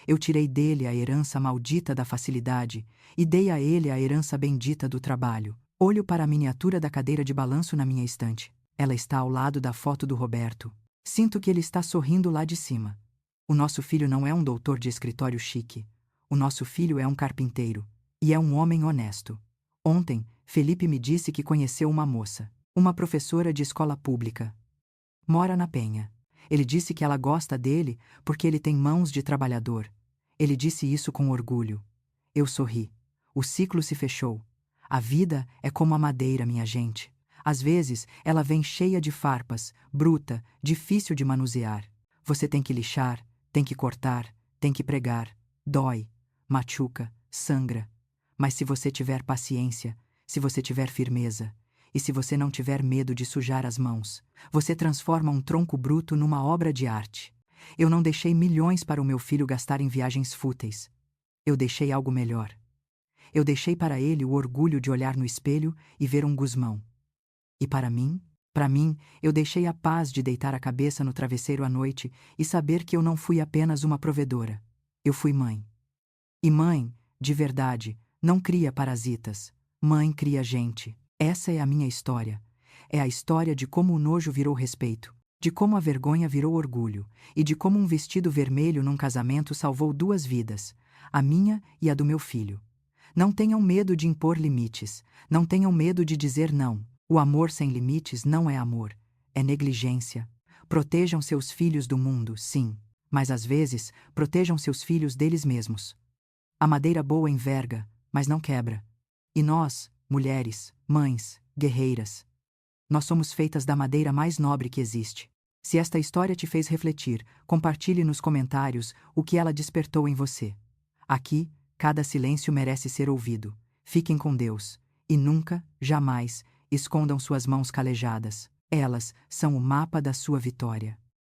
Eu tirei dele a herança maldita da facilidade e dei a ele a herança bendita do trabalho. Olho para a miniatura da cadeira de balanço na minha estante. Ela está ao lado da foto do Roberto. Sinto que ele está sorrindo lá de cima. O nosso filho não é um doutor de escritório chique. O nosso filho é um carpinteiro. E é um homem honesto. Ontem, Felipe me disse que conheceu uma moça, uma professora de escola pública. Mora na Penha. Ele disse que ela gosta dele porque ele tem mãos de trabalhador. Ele disse isso com orgulho. Eu sorri. O ciclo se fechou. A vida é como a madeira, minha gente. Às vezes, ela vem cheia de farpas, bruta, difícil de manusear. Você tem que lixar, tem que cortar, tem que pregar. Dói, machuca, sangra. Mas se você tiver paciência, se você tiver firmeza, e se você não tiver medo de sujar as mãos, você transforma um tronco bruto numa obra de arte. Eu não deixei milhões para o meu filho gastar em viagens fúteis. Eu deixei algo melhor. Eu deixei para ele o orgulho de olhar no espelho e ver um Guzmão. E para mim, eu deixei a paz de deitar a cabeça no travesseiro à noite e saber que eu não fui apenas uma provedora. Eu fui mãe. E mãe, de verdade, não cria parasitas. Mãe cria gente. Essa é a minha história. É a história de como o nojo virou respeito, de como a vergonha virou orgulho, e de como um vestido vermelho num casamento salvou 2 vidas, a minha e a do meu filho. Não tenham medo de impor limites, não tenham medo de dizer não. O amor sem limites não é amor, é negligência. Protejam seus filhos do mundo, sim, mas às vezes protejam seus filhos deles mesmos. A madeira boa enverga, mas não quebra. E nós, mulheres, mães, guerreiras, nós somos feitas da madeira mais nobre que existe. Se esta história te fez refletir, compartilhe nos comentários o que ela despertou em você. Aqui, cada silêncio merece ser ouvido. Fiquem com Deus. E nunca, jamais, escondam suas mãos calejadas. Elas são o mapa da sua vitória.